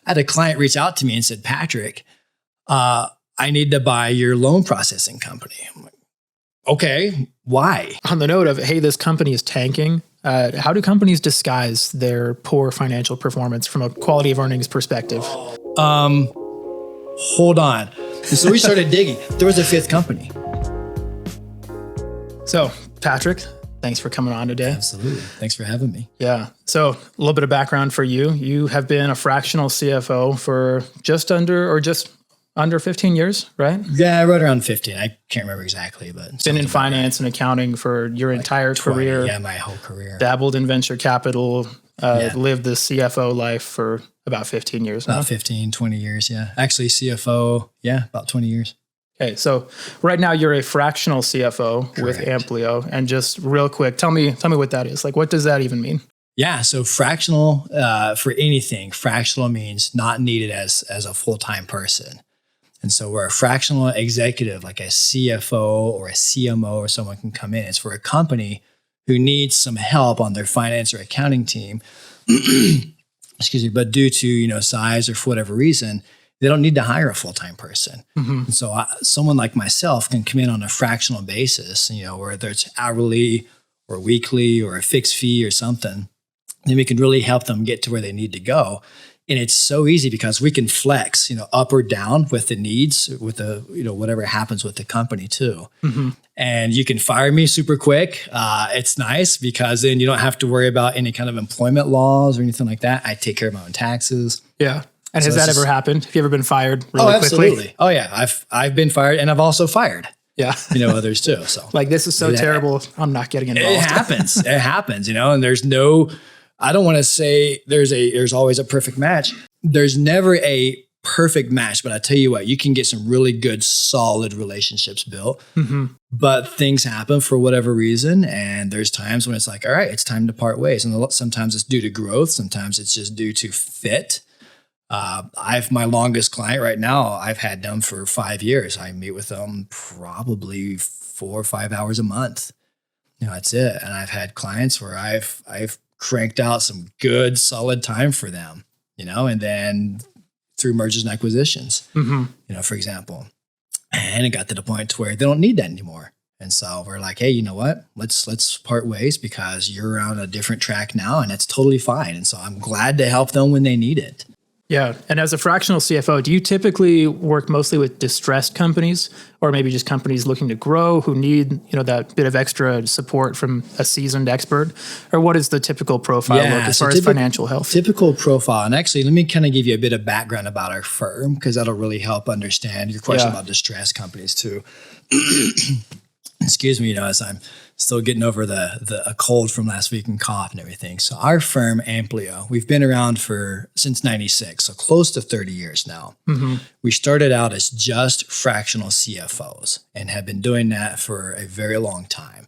I had a client reach out to me and said, Patrick, I need to buy your loan processing company. I'm like, okay, why? On the note of, hey, this company is tanking, how do companies disguise their poor financial performance from a quality of earnings perspective? Hold on. And so we started digging. There was a fifth company. So, Patrick, thanks for coming on today. Absolutely. Thanks for having me. Yeah. So a little bit of background for you. You have been a fractional CFO for just under 15 years, right? Yeah, right around 15. I can't remember exactly, but been in finance and accounting for your entire 20, career. Yeah, my whole career. Dabbled in venture capital, lived the CFO life for about 15 years now. About 15, 20 years, yeah. Actually, CFO, about 20 years. Okay, so right now you're a fractional CFO Correct. with Amplio. And just real quick, tell me what that is. Like, what does that even mean? Yeah, so fractional, for anything, fractional means not needed as a full-time person. And so where a fractional executive, like a CFO or a CMO or someone can come in, it's for a company who needs some help on their finance or accounting team, excuse me, but due to, size or for whatever reason, they don't need to hire a full-time person. Mm-hmm. And so someone like myself can come in on a fractional basis, whether it's hourly or weekly or a fixed fee or something, then we can really help them get to where they need to go. And it's so easy because we can flex, up or down with the needs, with the, whatever happens with the company too. Mm-hmm. And you can fire me super quick. It's nice because then you don't have to worry about any kind of employment laws or anything like that. I take care of my own taxes. Yeah. And has that ever happened? Have you ever been fired really quickly? Absolutely. Oh yeah. I've been fired and I've also fired. Yeah. Others too. So like, this is so terrible. I'm not getting involved. It happens, and there's no, I don't want to say there's always a perfect match. There's never a perfect match, but I tell you what, you can get some really good, solid relationships built, mm-hmm. but things happen for whatever reason. And there's times when it's like, all right, it's time to part ways. And sometimes it's due to growth. Sometimes it's just due to fit. My longest client right now, I've had them for 5 years. I meet with them probably 4 or 5 hours a month. That's it. And I've had clients where I've cranked out some good, solid time for them, and then through mergers and acquisitions, mm-hmm. For example, and it got to the point to where they don't need that anymore. And so we're like, hey, you know what? Let's part ways because you're on a different track now and that's totally fine. And so I'm glad to help them when they need it. Yeah. And as a fractional CFO, do you typically work mostly with distressed companies or maybe just companies looking to grow who need, that bit of extra support from a seasoned expert? Or what is the typical profile look as far as financial health? Typical profile. And actually, let me kind of give you a bit of background about our firm because that'll really help understand your question about distressed companies too. Excuse me, as I'm still getting over a cold from last week and cough and everything. So our firm, Amplio, we've been around since 96, so close to 30 years now. Mm-hmm. We started out as just fractional CFOs and have been doing that for a very long time.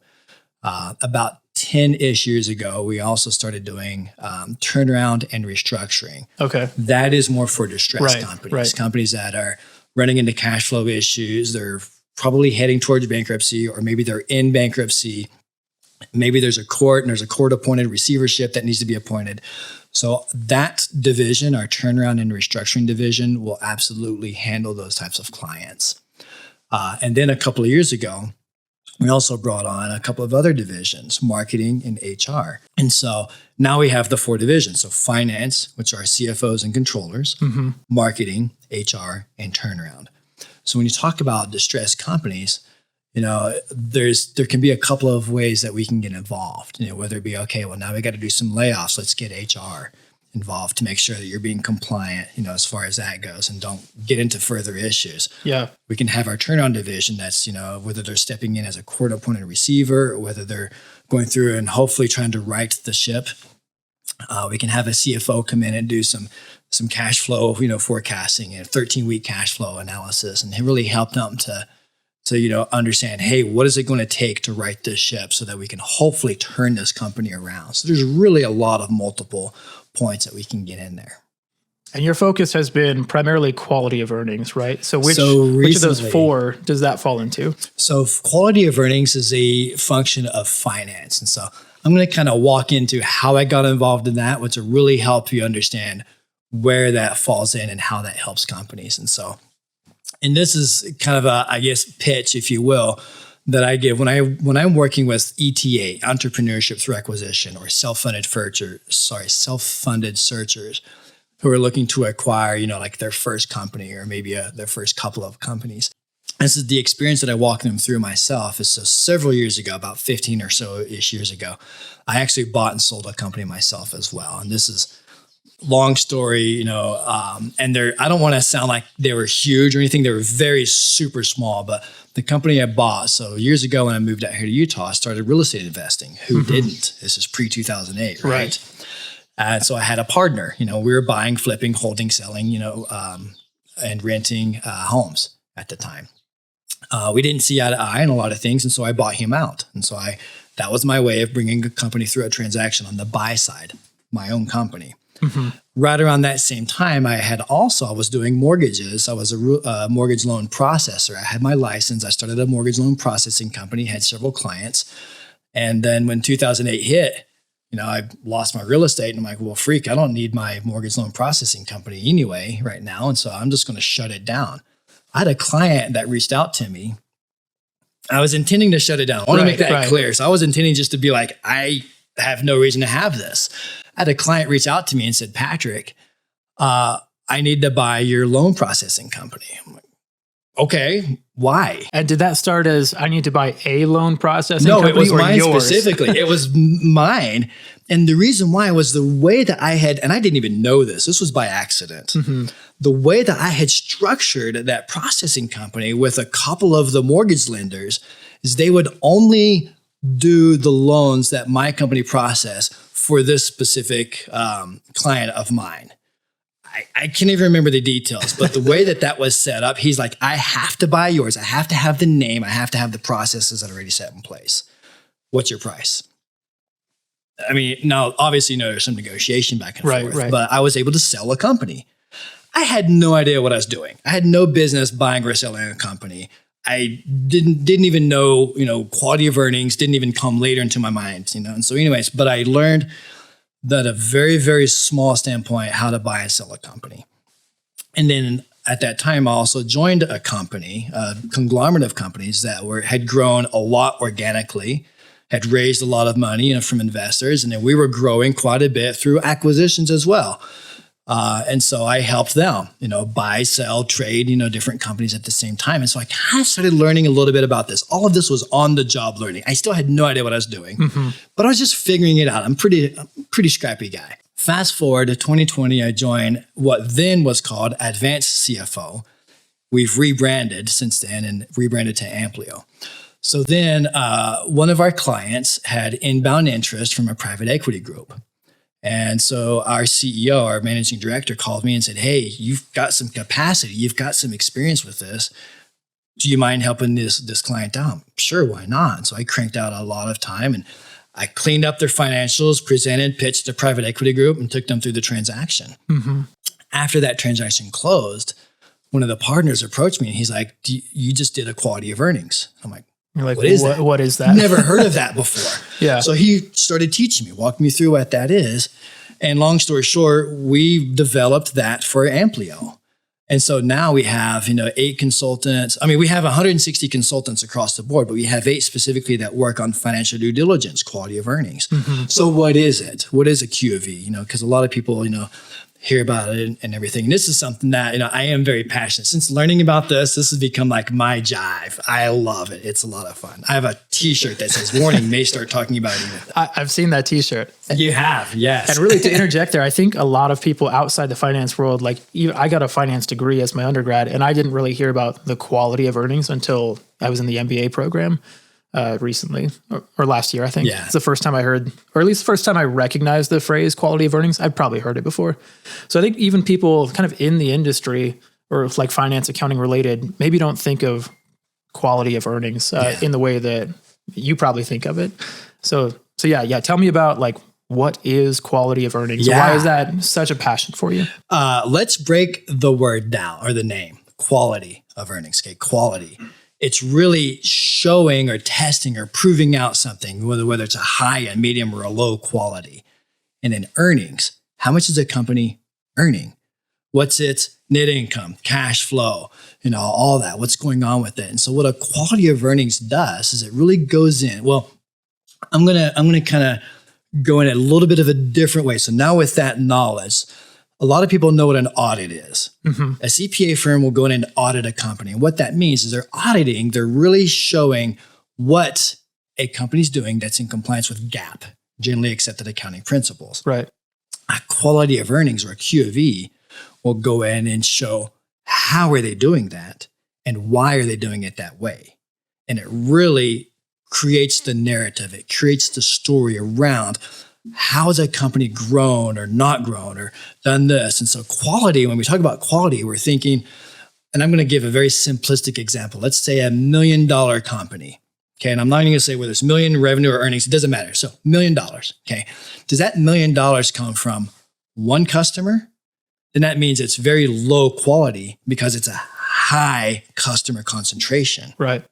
About 10-ish years ago, we also started doing turnaround and restructuring. Okay. That is more for distressed companies, companies that are running into cash flow issues. They're probably heading towards bankruptcy, or maybe they're in bankruptcy. Maybe there's a court and there's a court-appointed receivership that needs to be appointed. So that division, our turnaround and restructuring division, will absolutely handle those types of clients. And then a couple of years ago, we also brought on a couple of other divisions, marketing and HR. And so now we have the 4 divisions. So finance, which are CFOs and controllers, mm-hmm. marketing, HR, and turnaround. So when you talk about distressed companies, there can be a couple of ways that we can get involved, whether it be, okay, well, now we got to do some layoffs. Let's get HR involved to make sure that you're being compliant, as far as that goes and don't get into further issues. Yeah. We can have our turnaround division that's, whether they're stepping in as a court-appointed receiver or whether they're going through and hopefully trying to right the ship. We can have a CFO come in and do some cash flow, forecasting and 13-week cash flow analysis and really help them to understand, hey, what is it going to take to right this ship so that we can hopefully turn this company around? So there's really a lot of multiple points that we can get in there. And your focus has been primarily quality of earnings, right? So which of those 4 does that fall into? So quality of earnings is a function of finance. And so I'm going to kind of walk into how I got involved in that, which will really help you understand where that falls in and how that helps companies. And this is kind of a, I guess, pitch, if you will, that I give when I'm working with ETA, entrepreneurship through acquisition, or self-funded searchers who are looking to acquire, like their first company or maybe their first couple of companies. This is the experience that I walk them through myself. So several years ago, about 15 or so-ish years ago, I actually bought and sold a company myself as well. And this is long story, and I don't want to sound like they were huge or anything. They were very super small, but the company I bought, so years ago when I moved out here to Utah, I started real estate investing. Who didn't? This is pre-2008, right? And so I had a partner, we were buying, flipping, holding, selling, and renting homes at the time. We didn't see eye to eye on a lot of things, and so I bought him out. And so that was my way of bringing a company through a transaction on the buy side, my own company. Right around that same time, I was doing mortgages. I was a mortgage loan processor. I had my license. I started a mortgage loan processing company, had several clients. And then when 2008 hit, I lost my real estate, and I'm like, well, freak, I don't need my mortgage loan processing company anyway right now. And so I'm just going to shut it down. I had a client that reached out to me. I was intending to shut it down. I want to make that clear. So I was intending just to be like, I have no reason to have this. I had a client reach out to me and said, Patrick, I need to buy your loan processing company. I'm like, okay, why? And did that start as I need to buy a loan processing company? No, it was mine yours? Specifically. It was mine. And the reason why was the way that I had, and I didn't even know this was by accident. The way that I had structured that processing company with a couple of the mortgage lenders is they would only do the loans that my company processed for this specific client of mine. I can't even remember the details, but the way that was set up, he's like, I have to buy yours. I have to have the name. I have to have the processes that are already set in place. What's your price? I mean, now obviously, there's some negotiation back and forth, but I was able to sell a company. I had no idea what I was doing. I had no business buying or selling a company. I didn't even know, quality of earnings didn't even come later into my mind, And so anyways, but I learned that a very, very small standpoint, how to buy and sell a company. And then at that time, I also joined a company, a conglomerate of companies that had grown a lot organically, had raised a lot of money from investors. And then we were growing quite a bit through acquisitions as well. And so I helped them, buy, sell, trade, different companies at the same time. And so I kind of started learning a little bit about this. All of this was on the job learning. I still had no idea what I was doing, but I was just figuring it out. I'm pretty scrappy guy. Fast forward to 2020, I joined what then was called Advanced CFO. We've rebranded since then and rebranded to Amplio. So then one of our clients had inbound interest from a private equity group. And so our CEO, our managing director, called me and said, hey, you've got some capacity. You've got some experience with this. Do you mind helping this client out? Sure, why not? And so I cranked out a lot of time and I cleaned up their financials, presented, pitched the private equity group, and took them through the transaction. After that transaction closed, one of the partners approached me and he's like, you just did a quality of earnings. I'm like, you're like, what is that? Never heard of that before. Yeah. So he started teaching me, walked me through what that is. And long story short, we developed that for Amplio. And so now we have, 8 consultants. I mean, we have 160 consultants across the board, but we have 8 specifically that work on financial due diligence, quality of earnings. So what is it? What is a Q of E? Because a lot of people, hear about it and everything. And this is something that, I am very passionate. Since learning about this has become like my jive. I love it. It's a lot of fun. I have a t-shirt that says, warning, may start talking about it. I've seen that t-shirt. You have, yes. And really to interject there, I think a lot of people outside the finance world, I got a finance degree as my undergrad, and I didn't really hear about the quality of earnings until I was in the MBA program. Recently or last year, I think. It's the first time I heard, or at least the first time I recognized the phrase quality of earnings. I've probably heard it before. So I think even people kind of in the industry or like finance, accounting related, maybe don't think of quality of earnings in the way that you probably think of it. So yeah. Tell me about what is quality of earnings? Yeah. Why is that such a passion for you? Let's break the word down or the name, quality of earnings. Okay, quality. It's really showing or testing or proving out something, whether it's a high, a medium, or a low quality. And then earnings, how much is a company earning? What's its net income, cash flow, all that, what's going on with it. And so what a quality of earnings does is it really goes in. Well, I'm going to kind of go in a little bit of a different way. So now with that knowledge, a lot of people know what an audit is. Mm-hmm. A CPA firm will go in and audit a company. And what that means is they're really showing what a company's doing that's in compliance with GAAP, generally accepted accounting principles. Right. A quality of earnings, or a Q of E, will go in and show how are they doing that and why are they doing it that way. And it really creates the narrative. It creates the story around how has a company grown or not grown or done this. And so quality, when we talk about quality, we're thinking, and I'm going to give a very simplistic example. Let's say $1 million company. Okay. And I'm not going to say whether it's million revenue or earnings. It doesn't matter. So $1 million. Okay. Does that $1 million come from one customer? Then that means it's very low quality because it's a high customer concentration. Right.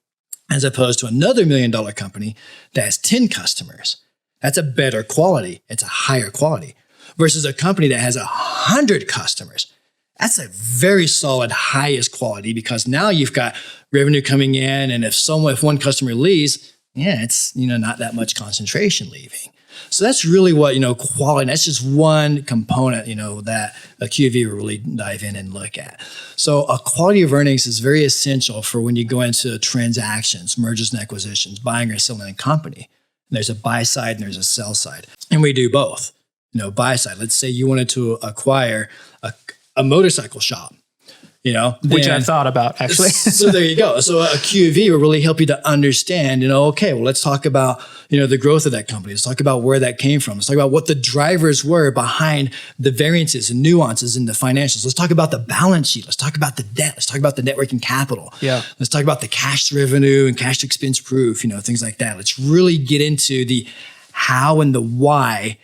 As opposed to another $1 million company that has 10 customers. That's a better quality. It's a higher quality versus a company that has 100 customers. That's a very solid highest quality because now you've got revenue coming in. And if one customer leaves, it's, not that much concentration leaving. So that's really what, quality, that's just one component, that a QV will really dive in and look at. So a quality of earnings is very essential for when you go into transactions, mergers and acquisitions, buying or selling a company. And there's a buy side and there's a sell side. And we do both. Buy side, let's say you wanted to acquire a motorcycle shop. Which I thought about actually. So there you go. So a QV will really help you to understand, okay, well, let's talk about, the growth of that company. Let's talk about where that came from. Let's talk about what the drivers were behind the variances and nuances in the financials. Let's talk about the balance sheet. Let's talk about the debt. Let's talk about the net working capital. Yeah. Let's talk about the cash revenue and cash expense proof, things like that. Let's really get into the how and the why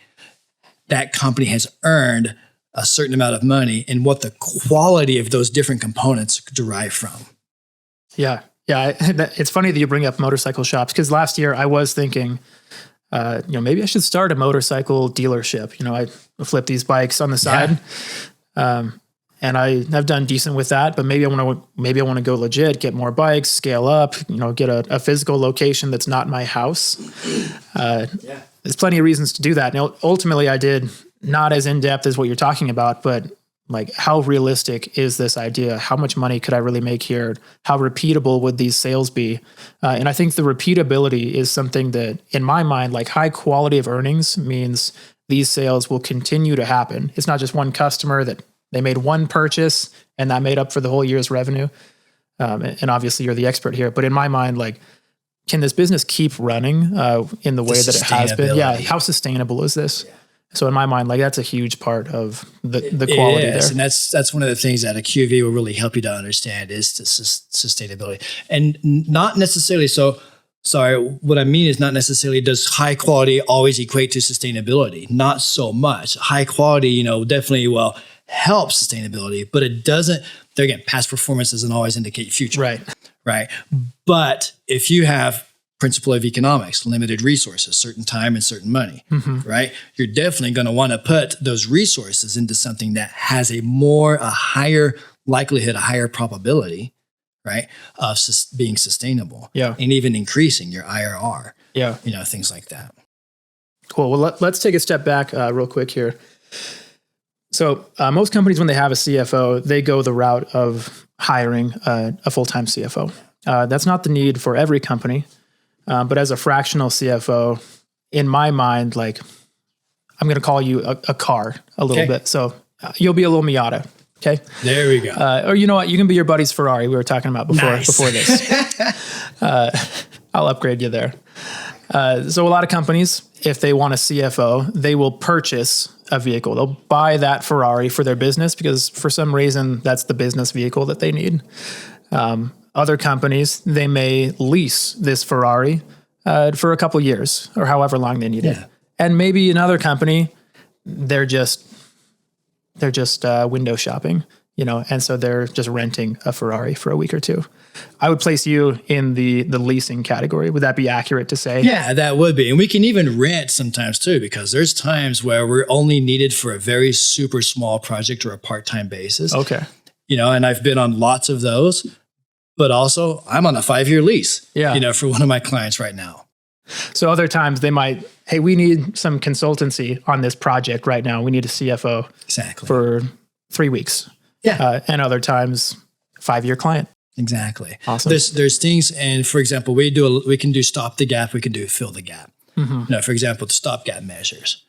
that company has earned a certain amount of money and what the quality of those different components derive from. Yeah. Yeah. It's funny that you bring up motorcycle shops because last year I was thinking, maybe I should start a motorcycle dealership. I flip these bikes on the side. Yeah. And I've done decent with that, but maybe I want to go legit, get more bikes, scale up, get a physical location that's not my house. There's plenty of reasons to do that. Now, ultimately I did not as in-depth as what you're talking about, but like how realistic is this idea? How much money could I really make here? How repeatable would these sales be? And I think the repeatability is something that in my mind, like high quality of earnings means these sales will continue to happen. It's not just one customer that they made one purchase and that made up for the whole year's revenue. And obviously you're the expert here, but in my mind, like, can this business keep running in the way that it has been? Yeah. How sustainable is this? Yeah. So in my mind, like that's a huge part of the quality there. And that's one of the things that a QV will really help you to understand is the sustainability. And not necessarily, what I mean is not necessarily does high quality always equate to sustainability. Not so much. High quality, definitely will help sustainability, but it doesn't, there again, past performance doesn't always indicate future. Right. But if you have principle of economics, limited resources, certain time and certain money, right? You're definitely going to want to put those resources into something that has a higher likelihood, a higher probability, right, of being sustainable. Yeah. And even increasing your IRR. Yeah. Things like that. Cool. Well, let's take a step back real quick here. So most companies, when they have a CFO, they go the route of hiring a full-time CFO. That's not the need for every company. But as a fractional CFO, in my mind, like I'm going to call you a car a little bit. So you'll be a little Miata. Okay. There we go. Or you know what? You can be your buddy's Ferrari. We were talking about before this. I'll upgrade you there. So a lot of companies, if they want a CFO, they will purchase a vehicle. They'll buy that Ferrari for their business because for some reason that's the business vehicle that they need. Other companies, they may lease this Ferrari for a couple years or however long they need it. And maybe another company, they're just window shopping. and so they're just renting a Ferrari for a week or two. I would place you in the leasing category. Would that be accurate to say? Yeah, that would be. And we can even rent sometimes too, because there's times where we're only needed for a very super small project or a part-time basis. Okay. And I've been on lots of those, but also I'm on a 5-year lease, for one of my clients right now. So other times they might, hey, we need some consultancy on this project right now. We need a CFO for 3 weeks. Yeah. And other times, 5-year client. Exactly. Awesome. There's things, and for example, we can do stop the gap, we can do fill the gap. For example, the stopgap measures.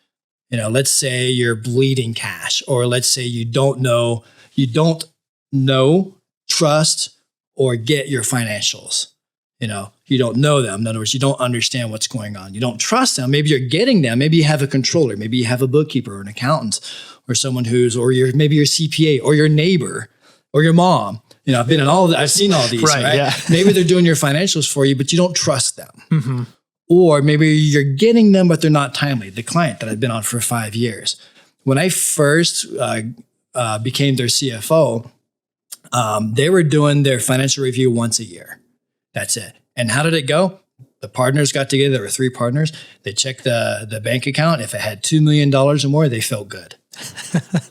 Let's say you're bleeding cash, or let's say you don't know, trust, or get your financials. You don't know them. In other words, you don't understand what's going on. You don't trust them. Maybe you're getting them. Maybe you have a controller. Maybe you have a bookkeeper or an accountant or someone maybe your CPA or your neighbor or your mom. I've been in I've seen all these, right? Yeah. Maybe they're doing your financials for you, but you don't trust them. Or maybe you're getting them, but they're not timely. The client that I've been on for 5 years. When I first became their CFO, they were doing their financial review once a year. That's it. And how did it go? The partners got together. There were 3 partners. They checked the bank account. If it had $2 million or more, they felt good.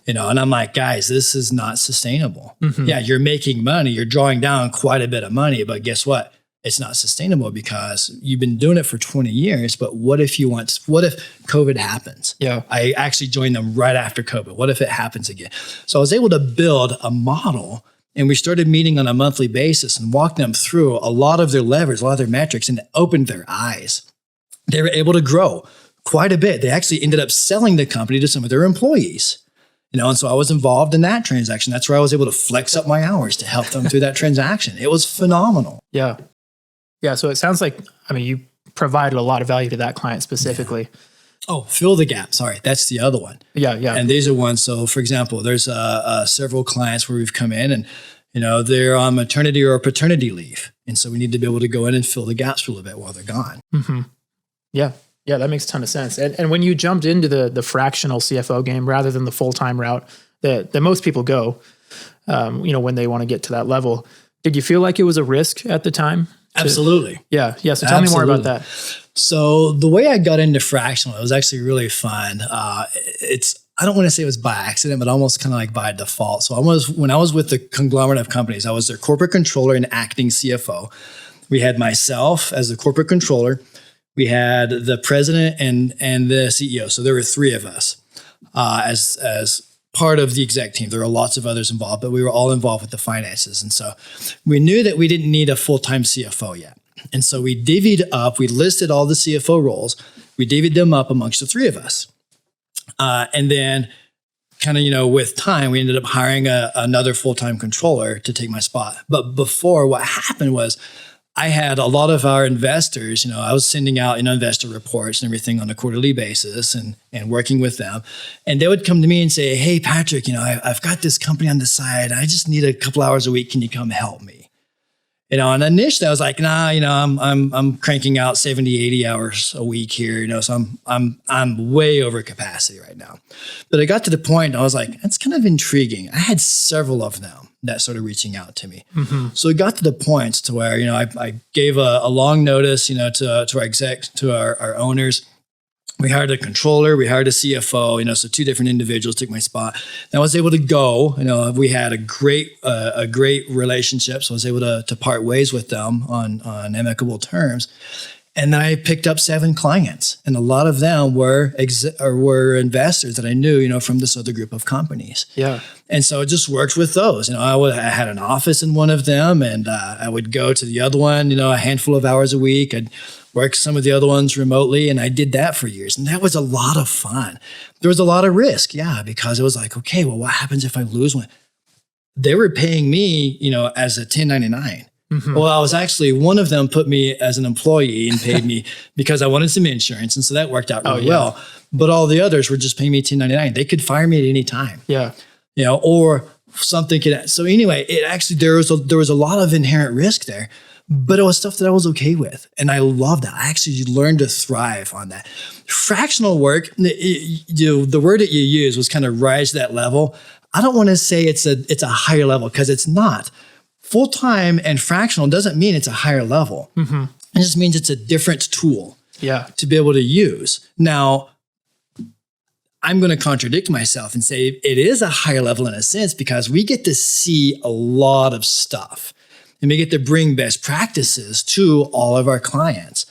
And I'm like, guys, this is not sustainable. Yeah, you're making money. You're drawing down quite a bit of money, but guess what? It's not sustainable because you've been doing it for 20 years. But what if COVID happens? Yeah. I actually joined them right after COVID. What if it happens again? So I was able to build a model. And we started meeting on a monthly basis and walked them through a lot of their levers, a lot of their metrics, and it opened their eyes. They were able to grow quite a bit. They actually ended up selling the company to some of their employees. And so I was involved in that transaction. That's where I was able to flex up my hours to help them through that transaction. It was phenomenal. Yeah. Yeah. So it sounds like, you provided a lot of value to that client specifically. Yeah. Oh, fill the gap. Sorry. That's the other one. Yeah. And these are ones. So for example, there's several clients where we've come in and, they're on maternity or paternity leave. And so we need to be able to go in and fill the gaps for a little bit while they're gone. Yeah. Yeah. That makes a ton of sense. And when you jumped into the fractional CFO game rather than the full-time route that most people go, when they want to get to that level, did you feel like it was a risk at the time? Absolutely. Yeah. So tell me more about that. So the way I got into fractional, it was actually really fun. I don't want to say it was by accident, but almost kind of like by default. So when I was with the conglomerate of companies, I was their corporate controller and acting CFO. We had myself as the corporate controller. We had the president and the CEO. So there were 3 of us as part of the exec team. There were lots of others involved, but we were all involved with the finances. And so we knew that we didn't need a full-time CFO yet. And so we divvied up, we listed all the CFO roles. We divvied them up amongst the 3 of us. And then kind of, with time, we ended up hiring another full-time controller to take my spot. But before, what happened was I had a lot of our investors, I was sending out investor reports and everything on a quarterly basis and working with them. And they would come to me and say, hey, Patrick, I've got this company on the side. I just need a couple hours a week. Can you come help me? And initially I was like, nah, I'm cranking out 70, 80 hours a week here, so I'm way over capacity right now. But I got to the point, I was like, that's kind of intriguing. I had several of them that started reaching out to me. So it got to the point to where, I gave a long notice, to our exec, to our owners. We hired a controller, we hired a CFO, so 2 different individuals took my spot. And I was able to go, we had a great relationship. So I was able to part ways with them on amicable terms. And then I picked up 7 clients, and a lot of them were investors that I knew, from this other group of companies. Yeah. And so it just worked with those. I had an office in one of them, and I would go to the other one, a handful of hours a week. I'd work some of the other ones remotely, and I did that for years. And that was a lot of fun. There was a lot of risk, because it was like, okay, well, what happens if I lose one? They were paying me, as a 1099. Well, I was actually, one of them put me as an employee and paid me because I wanted some insurance. And so that worked out really well. But all the others were just paying me 1099. They could fire me at any time. Yeah. Or something could. So anyway, there was a lot of inherent risk there, but it was stuff that I was okay with. And I loved that. I actually learned to thrive on that. Fractional work, the word that you used was kind of rise to that level. I don't want to say it's a higher level, because it's not. Full-time and fractional doesn't mean it's a higher level. Mm-hmm. It just means it's a different tool to be able to use. Now, I'm going to contradict myself and say it is a higher level in a sense, because we get to see a lot of stuff and we get to bring best practices to all of our clients.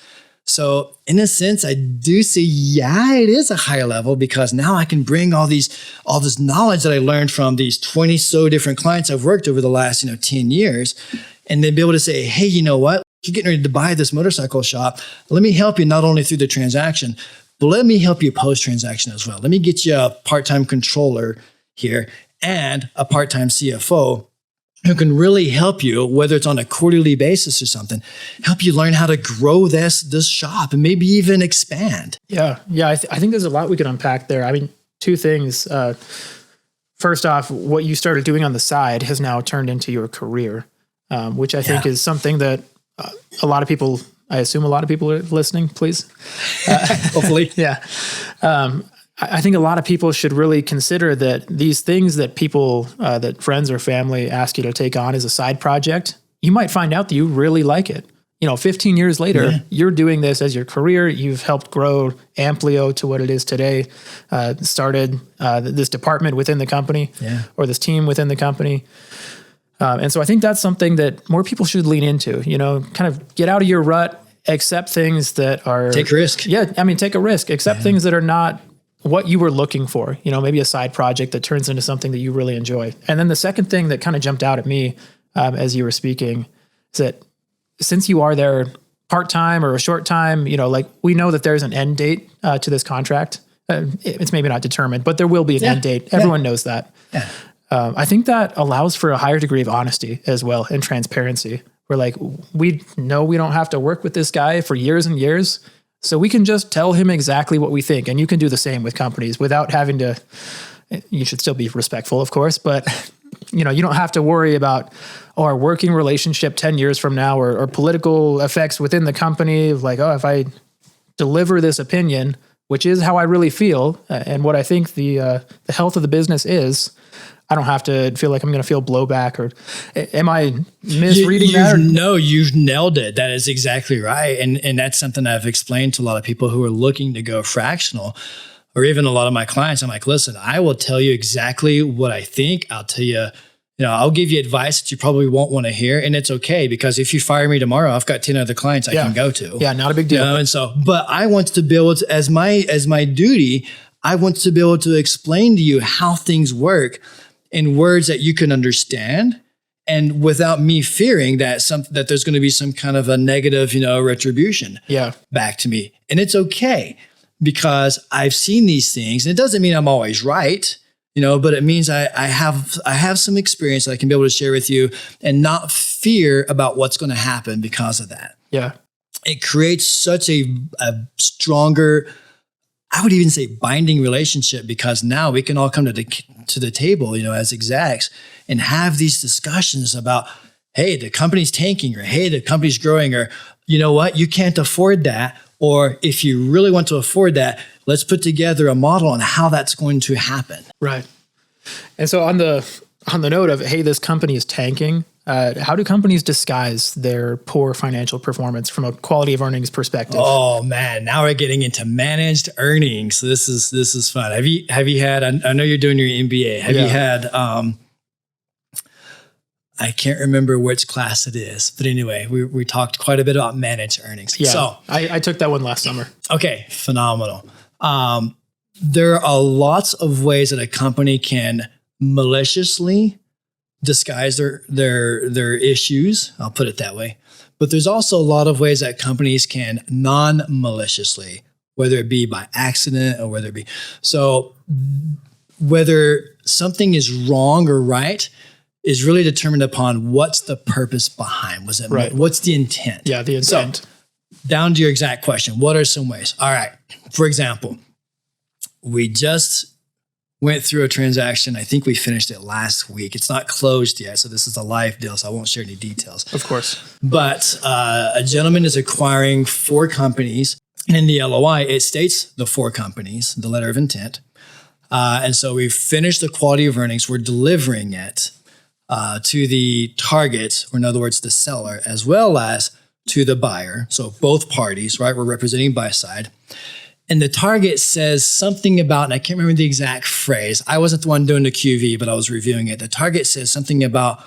So in a sense, I do see, it is a higher level, because now I can bring all this knowledge that I learned from these 20 so different clients I've worked over the last, 10 years, and then be able to say, hey, you know what? You're getting ready to buy this motorcycle shop. Let me help you not only through the transaction, but let me help you post-transaction as well. Let me get you a part-time controller here and a part-time CFO who can really help you, whether it's on a quarterly basis or something, help you learn how to grow this shop and maybe even expand. Yeah. I think there's a lot we could unpack there. I mean, two things. First off, what you started doing on the side has now turned into your career, which I think is something that a lot of people, I assume a lot of people are listening, please. Hopefully. Yeah. I think a lot of people should really consider that these things that people, that friends or family ask you to take on as a side project, you might find out that you really like it. 15 years later, you're doing this as your career. You've helped grow Amplio to what it is today, started this department within the company or this team within the company. And so I think that's something that more people should lean into, kind of get out of your rut, accept things that are... Take a risk. Yeah, I mean, take a risk. Accept things that are not what you were looking for, maybe a side project that turns into something that you really enjoy. And then the second thing that kind of jumped out at me as you were speaking is that since you are there part-time or a short time, we know that there's an end date to this contract. It's maybe not determined, but there will be an end date. Everyone knows that. Yeah. I think that allows for a higher degree of honesty as well and transparency. We're we know we don't have to work with this guy for years and years, so we can just tell him exactly what we think. And you can do the same with companies without having to, you should still be respectful, of course, but you don't have to worry about our working relationship 10 years from now or political effects within the company. If I deliver this opinion, which is how I really feel and what I think the health of the business is, I don't have to feel like I'm going to feel blowback, or am I misreading that? No, you've nailed it. That is exactly right. And that's something I've explained to a lot of people who are looking to go fractional, or even a lot of my clients. I'm like, listen, I will tell you exactly what I think. I'll tell you, I'll give you advice that you probably won't want to hear. And it's okay, because if you fire me tomorrow, I've got 10 other clients I can go to. Yeah, not a big deal. And so, but I want to be able to, as my duty, I want to be able to explain to you how things work in words that you can understand, and without me fearing that there's going to be some kind of a negative, retribution back to me. And it's okay, because I've seen these things, and it doesn't mean I'm always right, but it means I have some experience that I can be able to share with you and not fear about what's going to happen because of that. Yeah. It creates such a stronger, I would even say binding relationship, because now we can all come to the table, as execs, and have these discussions about, hey, the company's tanking, or hey, the company's growing, or you know what, you can't afford that. Or if you really want to afford that, let's put together a model on how that's going to happen. Right. And so on the note of, hey, this company is tanking, how do companies disguise their poor financial performance from a quality of earnings perspective? Oh man, now we're getting into managed earnings. So this is fun. Have you had? I know you're doing your MBA. Have you had? I can't remember which class it is, but anyway, we talked quite a bit about managed earnings. Yeah, so I took that one last summer. Okay, phenomenal. There are lots of ways that a company can maliciously disguise their issues. I'll put it that way. But there's also a lot of ways that companies can non-maliciously, whether it be by accident or whether it be. So whether something is wrong or right is really determined upon what's the purpose behind. Was it right? What's the intent? Yeah, the intent. So, down to your exact question, what are some ways? All right. For example, we just went through a transaction. I think we finished it last week. It's not closed yet, so this is a live deal, so I won't share any details. Of course. But a gentleman is acquiring 4 companies, and in the LOI, it states the 4 companies, the letter of intent. And so we finished the quality of earnings. We're delivering it to the target, or in other words, the seller, as well as to the buyer. So both parties, right? We're representing buy side. And the target says something about, and I can't remember the exact phrase. I wasn't the one doing the QV, but I was reviewing it. The target says something about,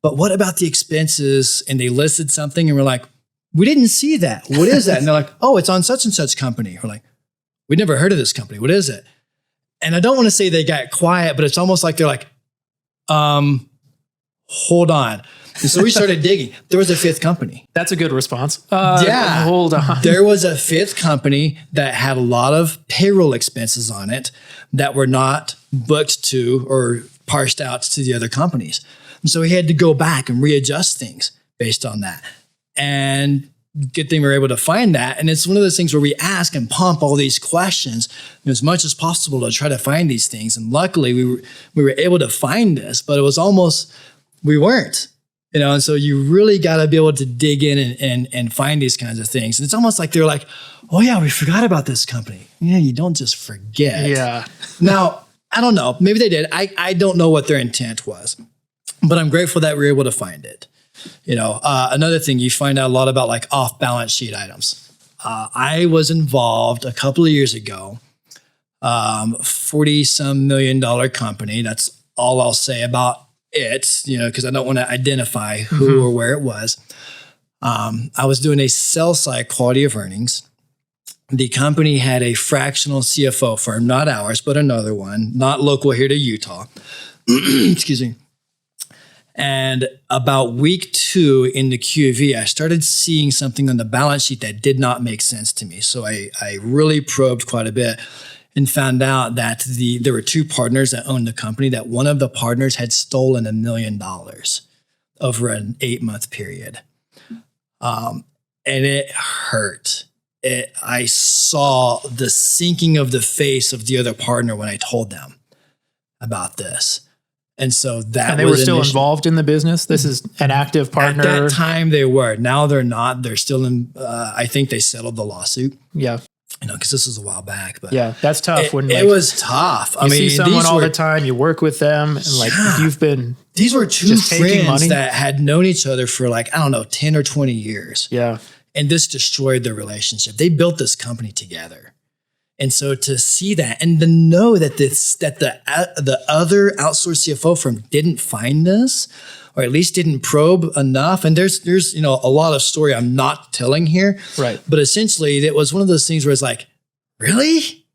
but what about the expenses? And they listed something and we're like, we didn't see that. What is that? And they're like, oh, it's on such and such company. We're like, we never heard of this company. What is it? And I don't want to say they got quiet, but it's almost like they're like, hold on. And so we started digging. There was a fifth company. That's a good response. Yeah. Hold on. There was a fifth company that had a lot of payroll expenses on it that were not booked to or parsed out to the other companies. And so we had to go back and readjust things based on that. And good thing we were able to find that. And it's one of those things where we ask and pump all these questions as much as possible to try to find these things. And luckily we were able to find this, but it was almost, we weren't. And so you really got to be able to dig in and find these kinds of things. And it's almost like they're like, oh yeah, we forgot about this company. Yeah, you don't just forget. Yeah. Now, I don't know. Maybe they did. I don't know what their intent was, but I'm grateful that we were able to find it. Another thing, you find out a lot about like off balance sheet items. I was involved a couple of years ago, $40-some million company. That's all I'll say about it, because I don't want to identify who or where it was. I was doing a sell side quality of earnings. The company had a fractional CFO firm, not ours, but another one, not local here to Utah. Excuse me. And about week 2 in the QV, I started seeing something on the balance sheet that did not make sense to me. So I really probed quite a bit and found out that there were 2 partners that owned the company, that one of the partners had stolen $1 million over an 8-month period. And it hurt. I saw the sinking of the face of the other partner when I told them about this. And so that and they were still involved in the business. This is an active partner. At that time they were. Now they're not. They're still in. I think they settled the lawsuit. Yeah. Because this was a while back. But yeah, that's tough. It was tough. I mean, see someone all the time. You work with them, and you've been. These were 2 friends that had known each other for 10 or 20 years. Yeah. And this destroyed their relationship. They built this company together. And so to see that and to know that the other outsourced CFO firm didn't find this, or at least didn't probe enough. And there's a lot of story I'm not telling here. Right. But essentially it was one of those things where it's like, really?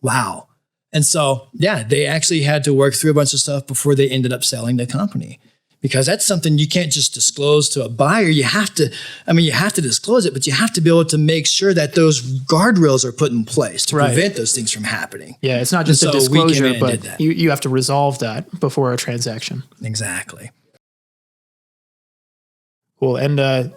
Wow. And so, yeah, they actually had to work through a bunch of stuff before they ended up selling the company. Because that's something you can't just disclose to a buyer. You have to disclose it, but you have to be able to make sure that those guardrails are put in place to prevent those things from happening. Yeah, it's not just a disclosure, but you have to resolve that before a transaction. Exactly. Cool. And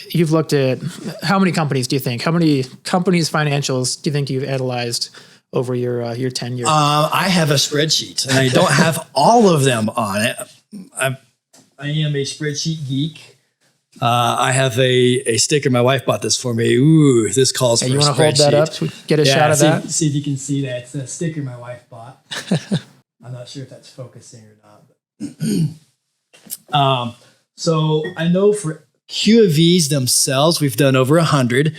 you've looked at, how many companies do you think? How many companies' financials do you think you've analyzed over your tenure? I have a spreadsheet, and I don't have all of them on it. I am a spreadsheet geek. I have a sticker. My wife bought this for me. Ooh, this calls for a spreadsheet. You want to hold that up so we get a shot of that? See if you can see that. It's a sticker my wife bought. I'm not sure if that's focusing or not. So I know for Q of E's themselves, we've done over 100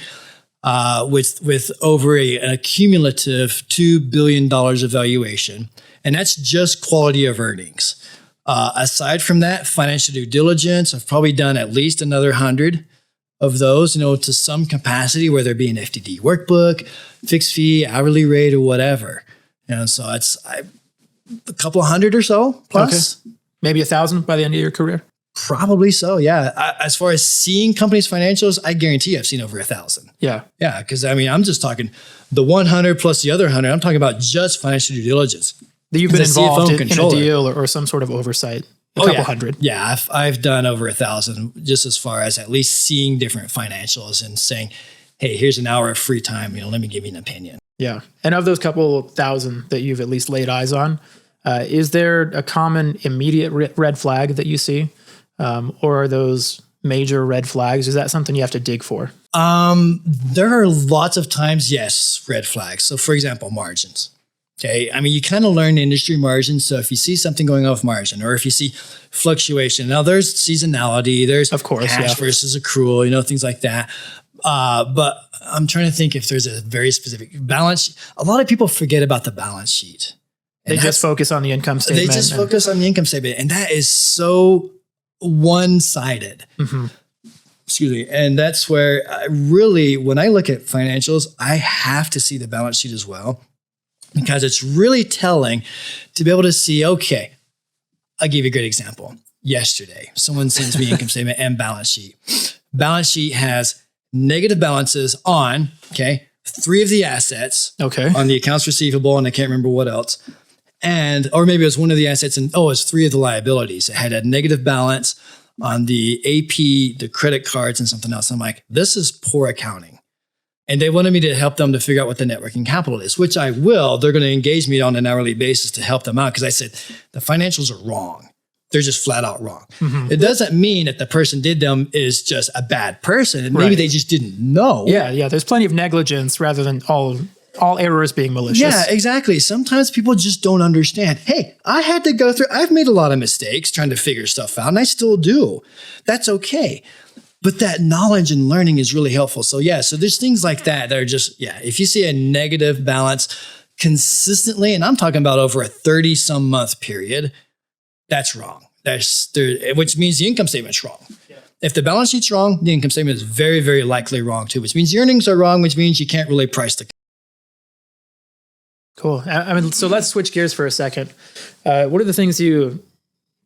with over a cumulative $2 billion of valuation. And that's just quality of earnings. Aside from that, financial due diligence, I've probably done at least another 100 of those, to some capacity, whether it be an FTD workbook, fixed fee, hourly rate, or whatever. So it's a couple of 100 or so plus. Okay. Maybe 1,000 by the end of your career? Probably so, yeah. As far as seeing companies' financials, I guarantee I've seen over 1,000. Yeah. Yeah, because I'm just talking the 100 plus the other 100. I'm talking about just financial due diligence. That you've been involved in a deal or some sort of oversight. A couple hundred. Yeah, I've done over 1,000 just as far as at least seeing different financials and saying, hey, here's an hour of free time. Let me give you an opinion. Yeah. And of those couple thousand that you've at least laid eyes on, is there a common immediate red flag that you see? Or are those major red flags? Is that something you have to dig for? There are lots of times, yes, red flags. So for example, margins. Okay. I mean, you kind of learn industry margin. So if you see something going off margin, or if you see fluctuation, now there's seasonality, there's of course cash versus accrual, things like that. But I'm trying to think if there's a very specific balance. A lot of people forget about the balance sheet. They just focus on the income statement. They just focus on the income statement. And that is so one-sided. Mm-hmm. Excuse me. And that's where when I look at financials, I have to see the balance sheet as well, because it's really telling to be able to see, okay, I'll give you a great example. Yesterday, someone sends me income statement and balance sheet. Balance sheet has negative balances on, 3 of the assets. Okay. On the accounts receivable, and I can't remember what else. Or maybe it was one of the assets and it's 3 of the liabilities. It had a negative balance on the AP, the credit cards, and something else. I'm like, this is poor accounting. And they wanted me to help them to figure out what the net working capital is, which I will. They're going to engage me on an hourly basis to help them out, because I said, the financials are wrong. They're just flat out wrong. Mm-hmm. It doesn't mean that the person did them is just a bad person. And maybe they just didn't know. Yeah. There's plenty of negligence rather than all errors being malicious. Yeah, exactly. Sometimes people just don't understand. Hey, I've made a lot of mistakes trying to figure stuff out, and I still do. That's okay. But that knowledge and learning is really helpful. So there's things like that are just, if you see a negative balance consistently, and I'm talking about over a 30-some month period, that's wrong. Which means the income statement's wrong. Yeah. If the balance sheet's wrong, the income statement is very, very likely wrong too, which means the earnings are wrong, which means you can't really price the. Cool. I mean, so let's switch gears for a second. What are the things you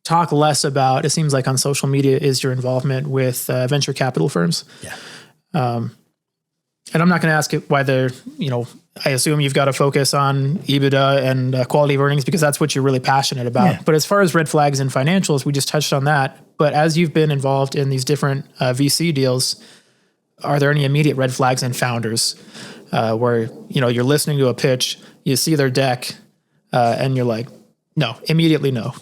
talk less about, it seems like, on social media is your involvement with venture capital firms? Yeah. And I'm not going to ask it whether, I assume you've got to focus on EBITDA and quality of earnings because that's what you're really passionate about. Yeah. But as far as red flags and financials, we just touched on that. But as you've been involved in these different VC deals, are there any immediate red flags in founders where, you're listening to a pitch, you see their deck, and you're like, no, immediately no.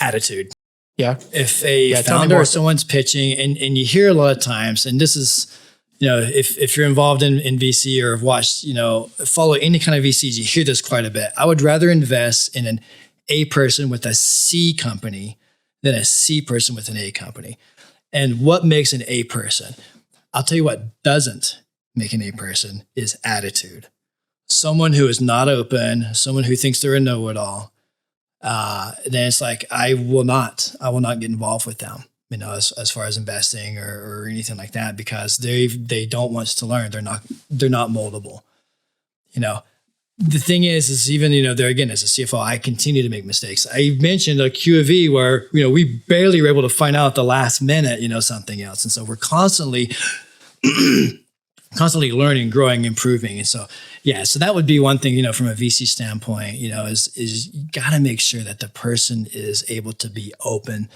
Attitude. Yeah. If a founder or someone's pitching, and you hear a lot of times, and this is, if you're involved in VC or have watched, follow any kind of VCs, you hear this quite a bit. I would rather invest in an A person with a C company than a C person with an A company. And what makes an A person? I'll tell you what doesn't make an A person is attitude. Someone who is not open, someone who thinks they're a know-it-all, then it's like, I will not get involved with them, as far as investing or anything like that, because they don't want us to learn. They're not moldable. The thing is even, there again, as a CFO, I continue to make mistakes. I mentioned a Q of E where, we barely were able to find out at the last minute, something else. And so we're constantly learning, growing, improving. And so, so that would be one thing, from a VC standpoint, is you got to make sure that the person is able to be open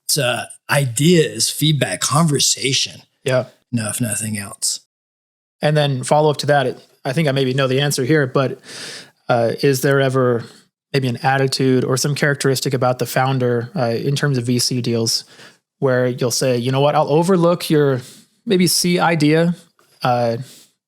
to ideas, feedback, conversation. Yeah. No, if nothing else. And then follow up to that, I think I maybe know the answer here, but is there ever maybe an attitude or some characteristic about the founder in terms of VC deals where you'll say, you know what, I'll overlook your maybe C idea,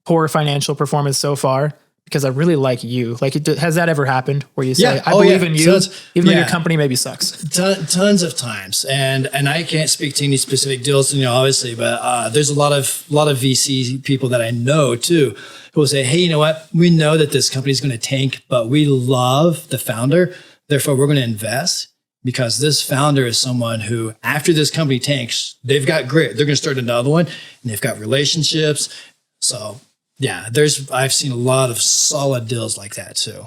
poor financial performance so far, because I really like you. Like, has that ever happened where you say, I believe in you, even though your company maybe sucks? Tons of times. And I can't speak to any specific deals, obviously, but there's a lot of VC people that I know too, who will say, hey, you know what? We know that this company is going to tank, but we love the founder. Therefore, we're going to invest because this founder is someone who, after this company tanks, they've got grit. They're going to start another one, and they've got relationships. So yeah, I've seen a lot of solid deals like that too.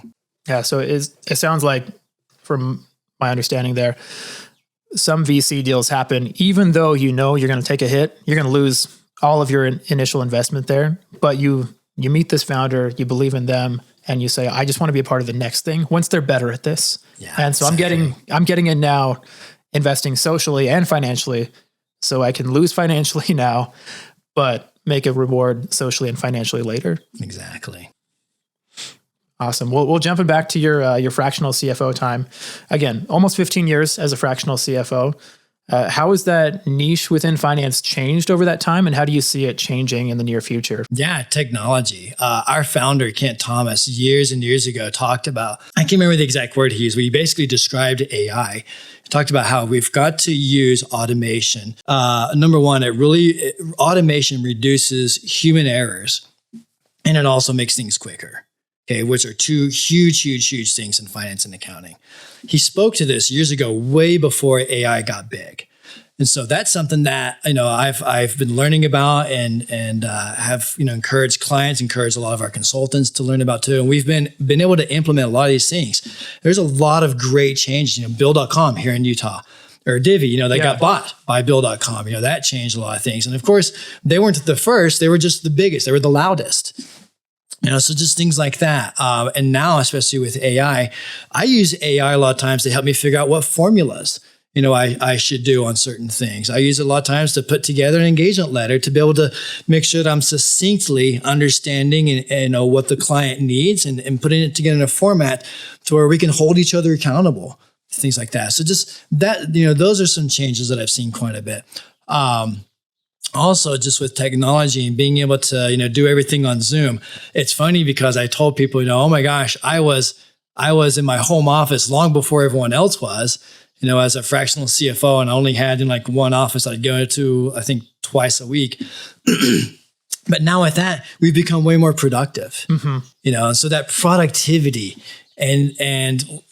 Yeah. So it sounds like, from my understanding there, some VC deals happen, even though you're going to take a hit, you're going to lose all of your initial investment there, but you meet this founder, you believe in them, and you say, I just want to be a part of the next thing once they're better at this. Yeah, and so exactly. I'm getting in now, investing socially and financially, so I can lose financially now, but make a reward socially and financially later. Exactly. Awesome. We'll jumping back to your fractional CFO time. Again, almost 15 years as a fractional CFO. How has that niche within finance changed over that time, and how do you see it changing in the near future? Yeah, technology. Our founder, Kent Thomas, years and years ago talked about, I can't remember the exact word he used, but he basically described AI. He talked about how we've got to use automation. Number one, automation reduces human errors, and it also makes things quicker. Okay, which are two huge things in finance and accounting. He spoke to this years ago, way before AI got big. And so that's something that, I've been learning about and have, encouraged clients, encouraged a lot of our consultants to learn about too. And we've been able to implement a lot of these things. There's a lot of great changes, Bill.com here in Utah. Or Divvy, they got bought by Bill.com. That changed a lot of things. And of course, they weren't the first, they were just the biggest, they were the loudest. So just things like that. And now, especially with AI, I use AI a lot of times to help me figure out what formulas, I should do on certain things. I use it a lot of times to put together an engagement letter to be able to make sure that I'm succinctly understanding and what the client needs and putting it together in a format to where we can hold each other accountable, things like that. So just that, those are some changes that I've seen quite a bit. Also, just with technology and being able to, do everything on Zoom. It's funny because I told people, oh my gosh, I was in my home office long before everyone else was, as a fractional CFO, and I only had in like one office I'd go to, I think, twice a week. But now with that, we've become way more productive, and so that productivity and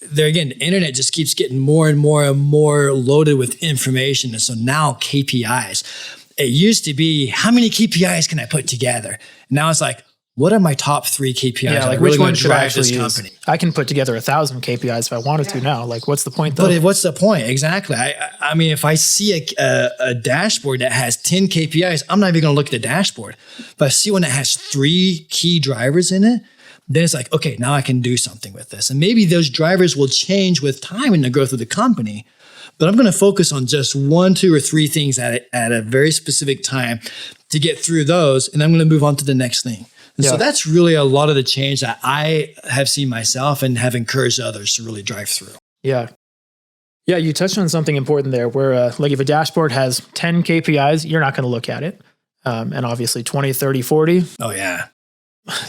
there again, the internet just keeps getting more and more loaded with information. And so now KPIs. It used to be, how many KPIs can I put together? Now it's like, what are my top 3 KPIs? Yeah, like which one should I actually use? I can put together 1,000 KPIs if I wanted to now. Like, what's the point though? But what's the point? Exactly. I mean, if I see a dashboard that has 10 KPIs, I'm not even going to look at the dashboard. But I see one that has 3 key drivers in it, then it's like, okay, now I can do something with this. And maybe those drivers will change with time in the growth of the company. But I'm going to focus on just 1, 2, or 3 things at a very specific time to get through those. And I'm going to move on to the next thing. And so that's really a lot of the change that I have seen myself and have encouraged others to really drive through. Yeah. Yeah, you touched on something important there where like if a dashboard has 10 KPIs, you're not going to look at it. And obviously 20, 30, 40. Oh, yeah.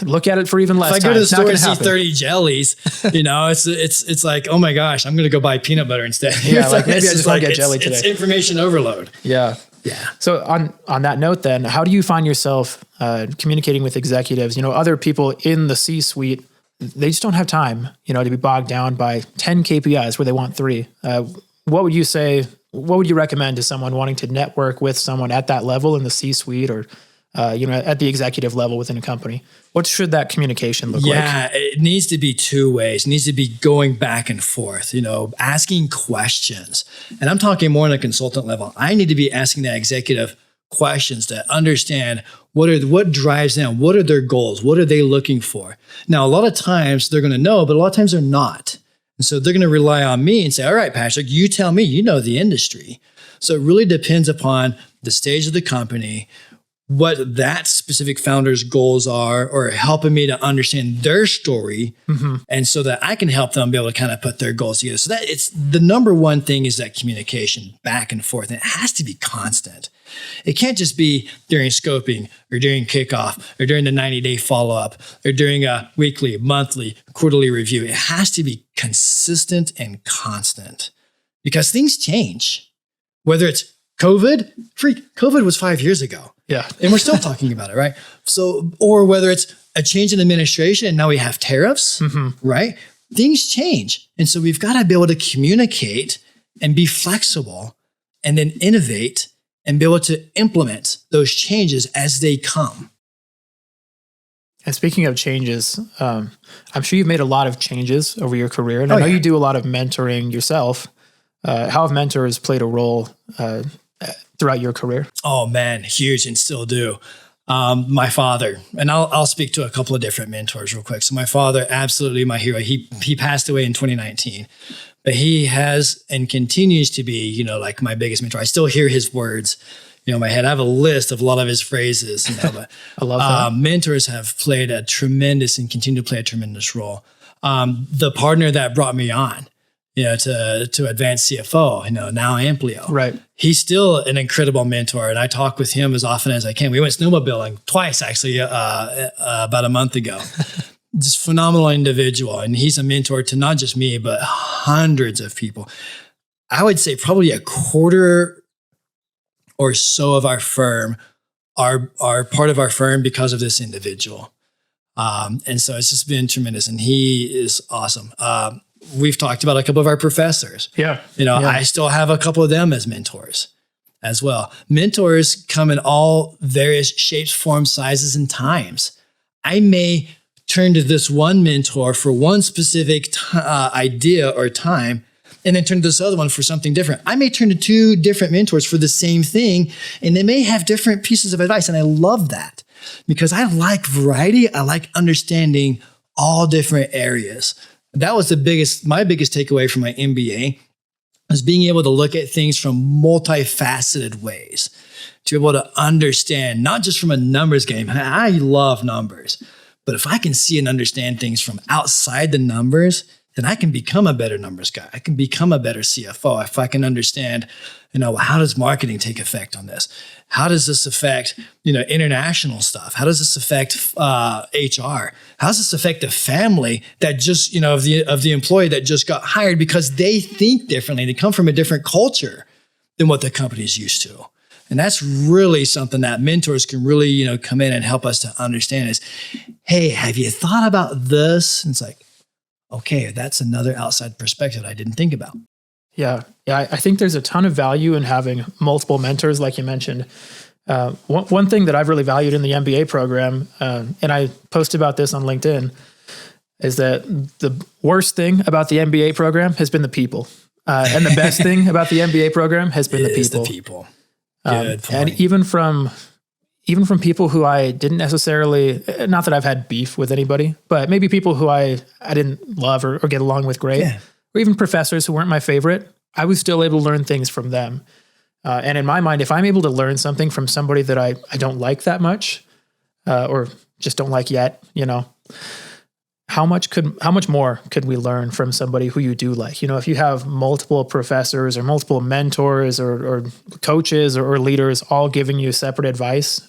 Look at it for even less time. If I go to the store and see 30 jellies, it's like, oh my gosh, I'm going to go buy peanut butter instead. Yeah, like maybe I just want to get jelly today. It's information overload. Yeah. Yeah. So on that note then, how do you find yourself communicating with executives? Other people in the C-suite, they just don't have time, to be bogged down by 10 KPIs where they want 3. What would you say, what would you recommend to someone wanting to network with someone at that level in the C-suite or at the executive level within a company? What should that communication look like? Yeah, it needs to be 2 ways. It needs to be going back and forth, asking questions. And I'm talking more on a consultant level. I need to be asking that executive questions to understand what drives them, what are their goals, what are they looking for. Now, a lot of times they're going to know, but a lot of times they're not. And so they're going to rely on me and say, all right, Patrick, you tell me, you know the industry. So it really depends upon the stage of the company, what that specific founder's goals are, or helping me to understand their story. And so that I can help them be able to kind of put their goals together. So that it's the number one thing is that communication back and forth. And it has to be constant. It can't just be during scoping or during kickoff or during the 90-day follow-up or during a weekly, monthly, quarterly review. It has to be consistent and constant because things change. Whether it's COVID was 5 years ago. Yeah. And we're still talking about it, right? So, or whether it's a change in administration and now we have tariffs, right? Things change. And so we've got to be able to communicate and be flexible and then innovate and be able to implement those changes as they come. And speaking of changes, I'm sure you've made a lot of changes over your career. And I know you do a lot of mentoring yourself. How have mentors played a role throughout your career? Oh man, huge, and still do. My father, and I'll speak to a couple of different mentors real quick. So my father, absolutely my hero. He passed away in 2019, but he has and continues to be, like my biggest mentor. I still hear his words, in my head. I have a list of a lot of his phrases. But I love that. Mentors have played a tremendous and continue to play a tremendous role. The partner that brought me on, to advanced CFO, now Amplio. Right. He's still an incredible mentor, and I talk with him as often as I can. We went snowmobiling twice, actually, about a month ago. Just phenomenal individual, and he's a mentor to not just me, but hundreds of people. I would say probably a quarter or so of our firm are part of our firm because of this individual. And so it's just been tremendous, and he is awesome. We've talked about a couple of our professors. Yeah. I still have a couple of them as mentors as well. Mentors come in all various shapes, forms, sizes, and times. I may turn to this one mentor for one specific idea or time, and then turn to this other one for something different. I may turn to two different mentors for the same thing, and they may have different pieces of advice. And I love that because I like variety. I like understanding all different areas. That was my biggest takeaway from my MBA, was being able to look at things from multifaceted ways, to be able to understand, not just from a numbers game. I love numbers, but if I can see and understand things from outside the numbers, then I can become a better numbers guy. I can become a better CFO if I can understand, how does marketing take effect on this? How does this affect, international stuff? How does this affect HR? How does this affect the family that just, of the employee that just got hired because they think differently? They come from a different culture than what the company is used to. And that's really something that mentors can really, come in and help us to understand is, hey, have you thought about this? And it's like, okay, that's another outside perspective I didn't think about. Yeah. I think there's a ton of value in having multiple mentors, like you mentioned. One thing that I've really valued in the MBA program, and I post about this on LinkedIn, is that the worst thing about the MBA program has been the people. And the best thing about the MBA program has been the people. Good point. And even from people who I didn't necessarily, not that I've had beef with anybody, but maybe people who I didn't love or get along with great, or even professors who weren't my favorite, I was still able to learn things from them. And in my mind, if I'm able to learn something from somebody that I don't like that much, or just don't like yet, how much more could we learn from somebody who you do like? If you have multiple professors or multiple mentors or coaches or leaders all giving you separate advice,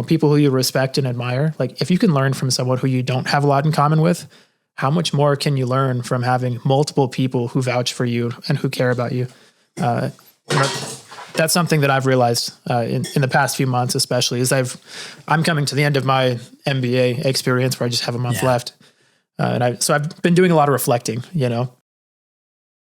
people who you respect and admire, like if you can learn from someone who you don't have a lot in common with, how much more can you learn from having multiple people who vouch for you and who care about you? That's something that I've realized in the past few months, especially as I'm coming to the end of my MBA experience where I just have a month left. So I've been doing a lot of reflecting,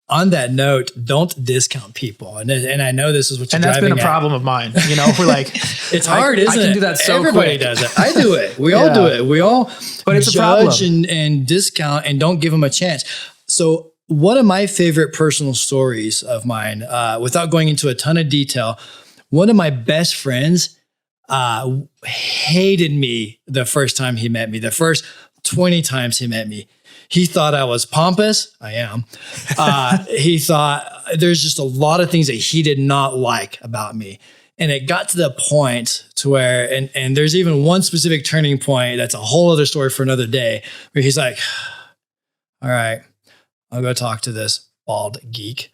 On that note, don't discount people. And I know this is what you're driving at. And that's been a problem of mine. We're like, it's hard, isn't it? I can do that so Everybody quick. does it. I do it. We all do it. We all but it's judge and discount and don't give them a chance. So one of my favorite personal stories of mine, without going into a ton of detail, one of my best friends hated me the first time he met me. The first 20 times he met me. He thought I was pompous. I am. He thought there's just a lot of things that he did not like about me. And it got to the point to where, and there's even one specific turning point that's a whole other story for another day, where he's like, all right, I'll go talk to this bald geek.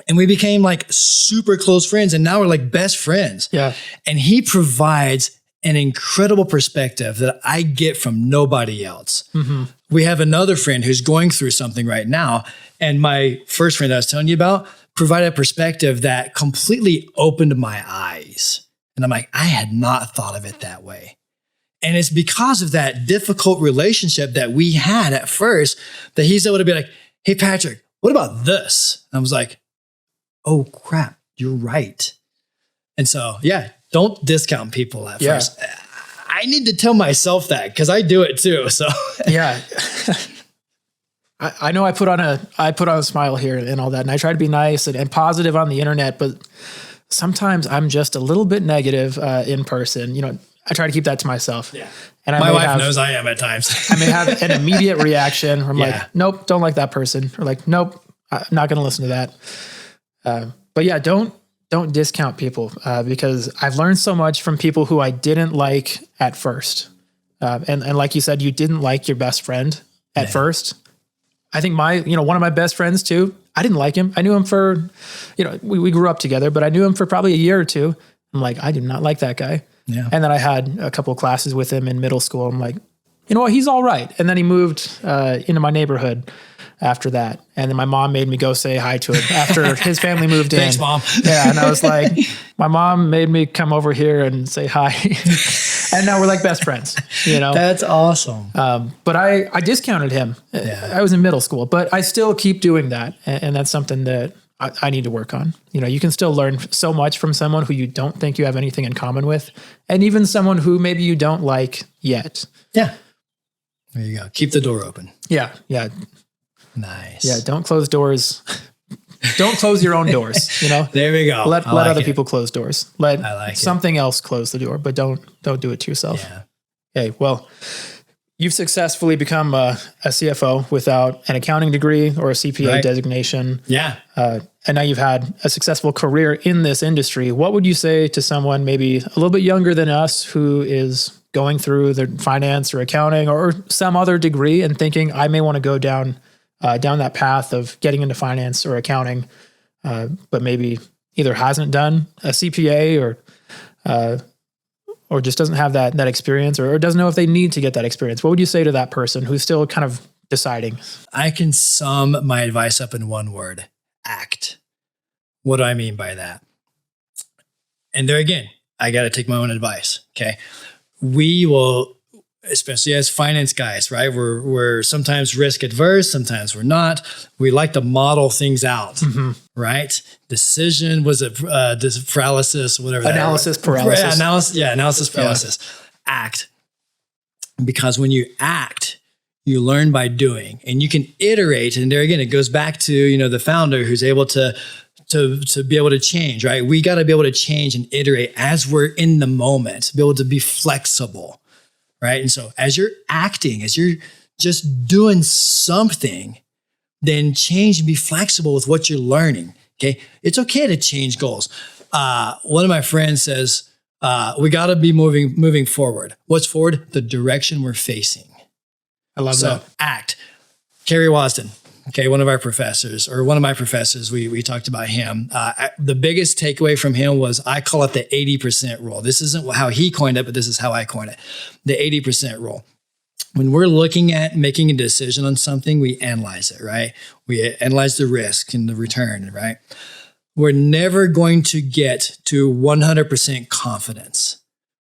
And we became like super close friends. And now we're like best friends. Yeah. And he provides an incredible perspective that I get from nobody else. Mm-hmm. We have another friend who's going through something right now. And my first friend I was telling you about provided a perspective that completely opened my eyes. And I'm like, I had not thought of it that way. And it's because of that difficult relationship that we had at first that he's able to be like, hey, Patrick, what about this? And I was like, oh, crap, you're right. And so, don't discount people at first. I need to tell myself that because I do it too. So yeah, I know I put on a smile here and all that, and I try to be nice and positive on the internet, but sometimes I'm just a little bit negative in person. I try to keep that to myself. Yeah, and my wife knows I am at times. I may have an immediate reaction. Where I'm like, nope, don't like that person, or like, nope, I'm not going to listen to that. But yeah, don't discount people because I've learned so much from people who I didn't like at first. And like you said, you didn't like your best friend at first. I think one of my best friends too, I didn't like him. I knew him for, we grew up together, but I knew him for probably a year or two. I'm like, I do not like that guy. Yeah. And then I had a couple of classes with him in middle school. I'm like, you know what? He's all right. And then he moved into my neighborhood after that. And then my mom made me go say hi to him after his family moved in. Thanks, Mom. Yeah. And I was like, my mom made me come over here and say hi. And now we're like best friends, That's awesome. But I discounted him. Yeah. I was in middle school, but I still keep doing that. And that's something that I need to work on. You can still learn so much from someone who you don't think you have anything in common with. And even someone who maybe you don't like yet. Yeah. There you go. Keep the door open. Yeah. Yeah. Nice. Yeah. Don't close doors. Don't close your own doors. There we go. Let other people close doors. Let something else close the door, but don't do it to yourself. Yeah. Okay. Well, you've successfully become a CFO without an accounting degree or a CPA designation. Yeah. And now you've had a successful career in this industry. What would you say to someone maybe a little bit younger than us who is going through their finance or accounting or some other degree and thinking, I may want to go down that path of getting into finance or accounting, but maybe either hasn't done a CPA or just doesn't have that experience or doesn't know if they need to get that experience? What would you say to that person who's still kind of deciding? I can sum my advice up in one word: act. What do I mean by that? And there again, I got to take my own advice. Okay. We will, especially as finance guys, right? We're sometimes risk adverse, sometimes we're not. We like to model things out, right? Decision was paralysis, whatever. Analysis paralysis. Analysis paralysis. Yeah. Act. Because when you act, you learn by doing, and you can iterate. And there again, it goes back to, the founder who's able to be able to change, right? We got to be able to change and iterate as we're in the moment, be able to be flexible. Right. And so as you're acting, as you're just doing something, then change and be flexible with what you're learning. Okay. It's okay to change goals. One of my friends says, we got to be moving forward. What's forward? The direction we're facing. I love that. Act. Kerry Wasden. Okay. One of my professors, we talked about him. The biggest takeaway from him was, I call it the 80% rule. This isn't how he coined it, but this is how I coined it. The 80% rule. When we're looking at making a decision on something, we analyze it, right? We analyze the risk and the return, right? We're never going to get to 100% confidence.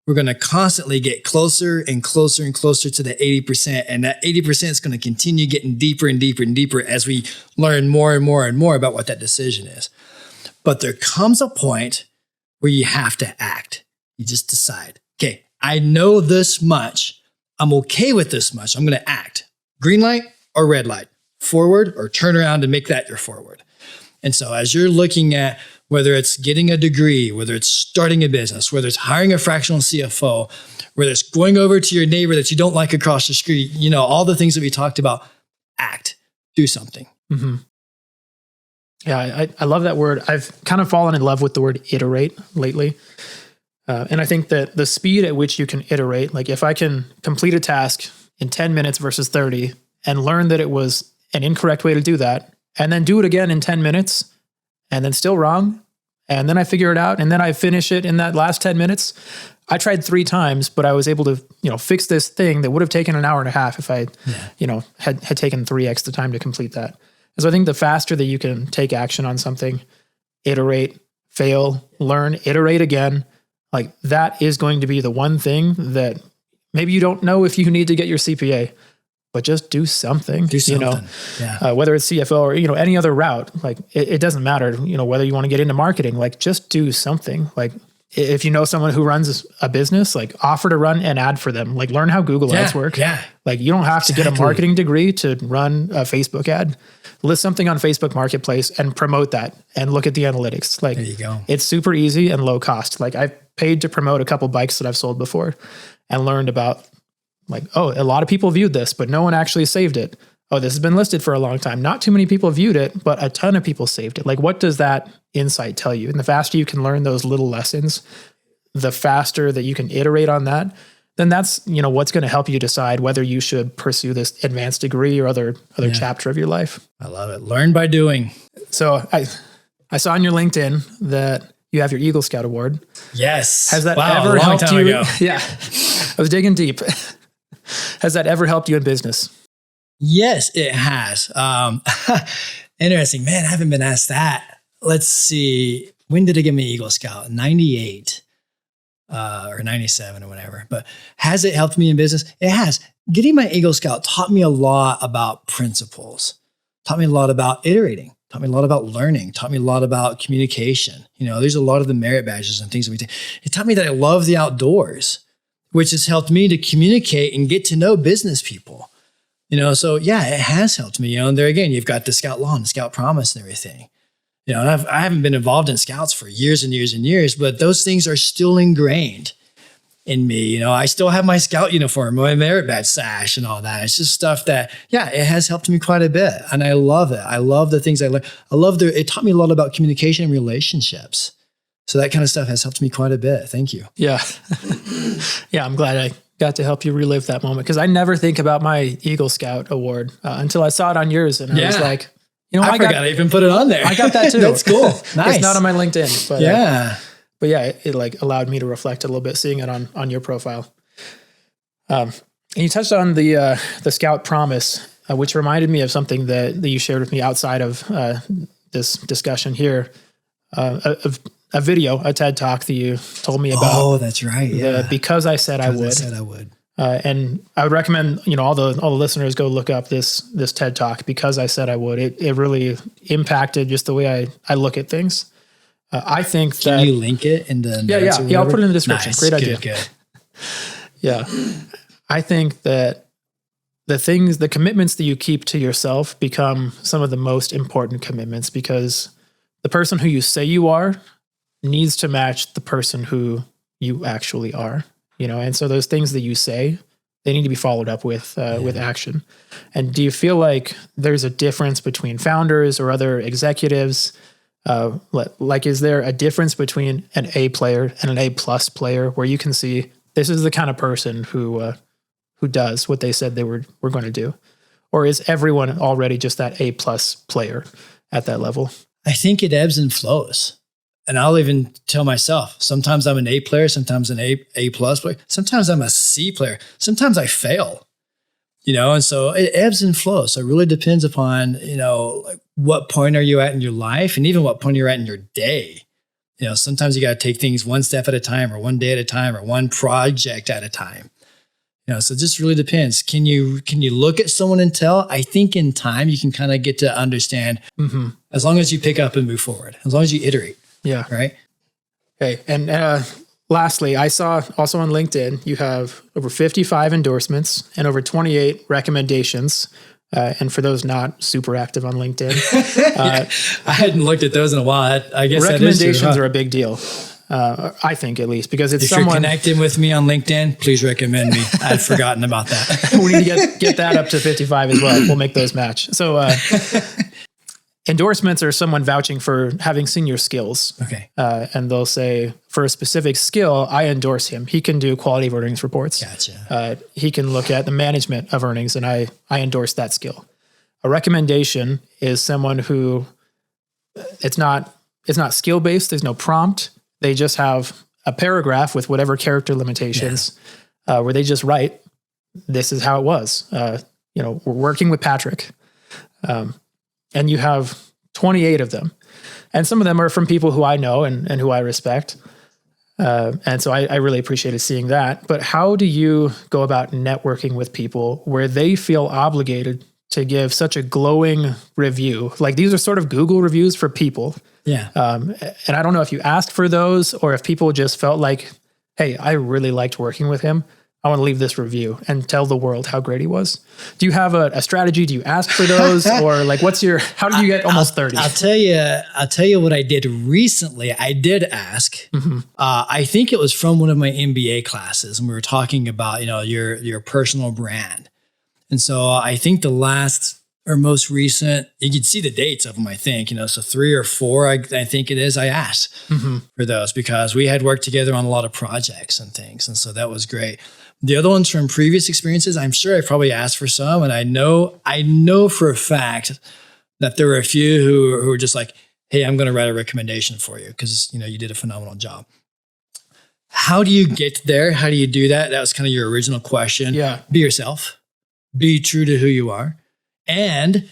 We're going to constantly get closer and closer and closer to the 80%. And that 80% is going to continue getting deeper and deeper and deeper as we learn more and more and more about what that decision is. But there comes a point where you have to act. You just decide, okay, I know this much. I'm okay with this much. I'm going to act. Green light or red light, forward or turn around and make that your forward. And so as you're looking at whether it's getting a degree, whether it's starting a business, whether it's hiring a fractional CFO, whether it's going over to your neighbor that you don't like across the street, all the things that we talked about, act, do something. Mm-hmm. Yeah, I love that word. I've kind of fallen in love with the word iterate lately. And I think that the speed at which you can iterate, like if I can complete a task in 10 minutes versus 30 and learn that it was an incorrect way to do that, and then do it again in 10 minutes and then still wrong, and then I figure it out, and then I finish it in that last 10 minutes. I tried 3 times, but I was able to, fix this thing that would have taken an hour and a half if I, had taken 3x the time to complete that. And so I think the faster that you can take action on something, iterate, fail, learn, iterate again, like that is going to be the one thing that maybe you don't know if you need to get your CPA, but just do something. Whether it's CFO or, any other route, like it doesn't matter, whether you want to get into marketing, like just do something. Like if you know someone who runs a business, like offer to run an ad for them, like learn how Google ads work. Yeah. Like you don't have to get a marketing degree to run a Facebook ad. List something on Facebook Marketplace and promote that and look at the analytics. Like there you go. It's super easy and low cost. Like I've paid to promote a couple bikes that I've sold before and learned about like, oh, a lot of people viewed this, but no one actually saved it. Oh, this has been listed for a long time. Not too many people viewed it, but a ton of people saved it. Like what does that insight tell you? And the faster you can learn those little lessons, the faster that you can iterate on that, then that's, what's going to help you decide whether you should pursue this advanced degree or other chapter of your life. I love it. Learn by doing. So I saw on your LinkedIn that you have your Eagle Scout Award. Yes. Has that ever helped you? Ago. Yeah. I was digging deep. Has that ever helped you in business? Yes, it has. Interesting. Man, I haven't been asked that. Let's see. When did I get my Eagle Scout? 98 or 97 or whatever. But has it helped me in business? It has. Getting my Eagle Scout taught me a lot about principles, taught me a lot about iterating, taught me a lot about learning, taught me a lot about communication. There's a lot of the merit badges and things that we take. It taught me that I love the outdoors, which has helped me to communicate and get to know business people. So yeah, it has helped me. And there again, you've got the Scout Law and the Scout Promise and everything. I haven't been involved in Scouts for years and years and years, but those things are still ingrained in me. I still have my Scout uniform, my merit badge sash and all that. It's just stuff that, yeah, it has helped me quite a bit. And I love it. I love the things I learned. It taught me a lot about communication and relationships. So that kind of stuff has helped me quite a bit. Thank you. Yeah. Yeah, I'm glad I got to help you relive that moment, because I never think about my Eagle Scout Award until I saw it on yours. And I was like, I forgot I even put it on there. I got that too. That's cool. Nice. It's not on my LinkedIn, but yeah. But yeah, it like allowed me to reflect a little bit seeing it on your profile. And you touched on the Scout Promise, which reminded me of something that you shared with me outside of this discussion here. A video, a TED Talk that you told me about. Oh, that's right. Yeah. Because I said I would. And I would recommend, all the listeners go look up this TED Talk, Because I Said I Would. It really impacted just the way I look at things. I think that... Can you link it in the notes? Yeah, I'll put it in the description. Nice. Great idea. Good. Yeah. I think that the commitments that you keep to yourself become some of the most important commitments, because the person who you say you are needs to match the person who you actually are. And so those things that you say, they need to be followed up with action. And do you feel like there's a difference between founders or other executives? Like, is there a difference between an A player and an A+ player where you can see this is the kind of person who does what they said they were going to do? Or is everyone already just that A+ player at that level? I think it ebbs and flows. And I'll even tell myself, sometimes I'm an A player, sometimes an A+ player, sometimes I'm a C player, sometimes I fail, and so it ebbs and flows. So it really depends upon, like what point are you at in your life, and even what point you're at in your day. Sometimes you got to take things one step at a time, or one day at a time, or one project at a time. So it just really depends. Can you look at someone and tell? I think in time you can kind of get to understand, as long as you pick up and move forward, as long as you iterate. Yeah. Right. Okay. And lastly, I saw also on LinkedIn, you have over 55 endorsements and over 28 recommendations. And for those not super active on LinkedIn, I hadn't looked at those in a while. I guess recommendations are a big deal. I think, at least, because it's if you're connecting with me on LinkedIn, please recommend me. I'd forgotten about that. We need to get that up to 55 as well. We'll make those match. So, endorsements are someone vouching for having seen your skills. Okay. And they'll say, for a specific skill, I endorse him. He can do quality of earnings reports. Gotcha. He can look at the management of earnings, and I endorse that skill. A recommendation is someone who it's not skill-based. There's no prompt. They just have a paragraph with whatever character limitations where they just write, this is how it was. We're working with Patrick. And you have 28 of them. And some of them are from people who I know and who I respect. And so I really appreciated seeing that. But how do you go about networking with people where they feel obligated to give such a glowing review? Like, these are sort of Google reviews for people. Yeah. And I don't know if you asked for those or if people just felt like, hey, I really liked working with him. I want to leave this review and tell the world how great he was. Do you have a strategy? Do you ask for those? Or like, how did you get almost 30? I'll tell you what I did recently. I did ask. I think it was from one of my MBA classes, and we were talking about, your personal brand. And so I think the last or most recent, you can see the dates of them, I think, so 3 or 4, I think it is. I asked for those because we had worked together on a lot of projects and things. And so that was great. The other ones from previous experiences, I'm sure I probably asked for some. And I know for a fact that there were a few who were just like, hey, I'm going to write a recommendation for you because, you did a phenomenal job. How do you get there? How do you do that? That was kind of your original question. Yeah. Be yourself. Be true to who you are. And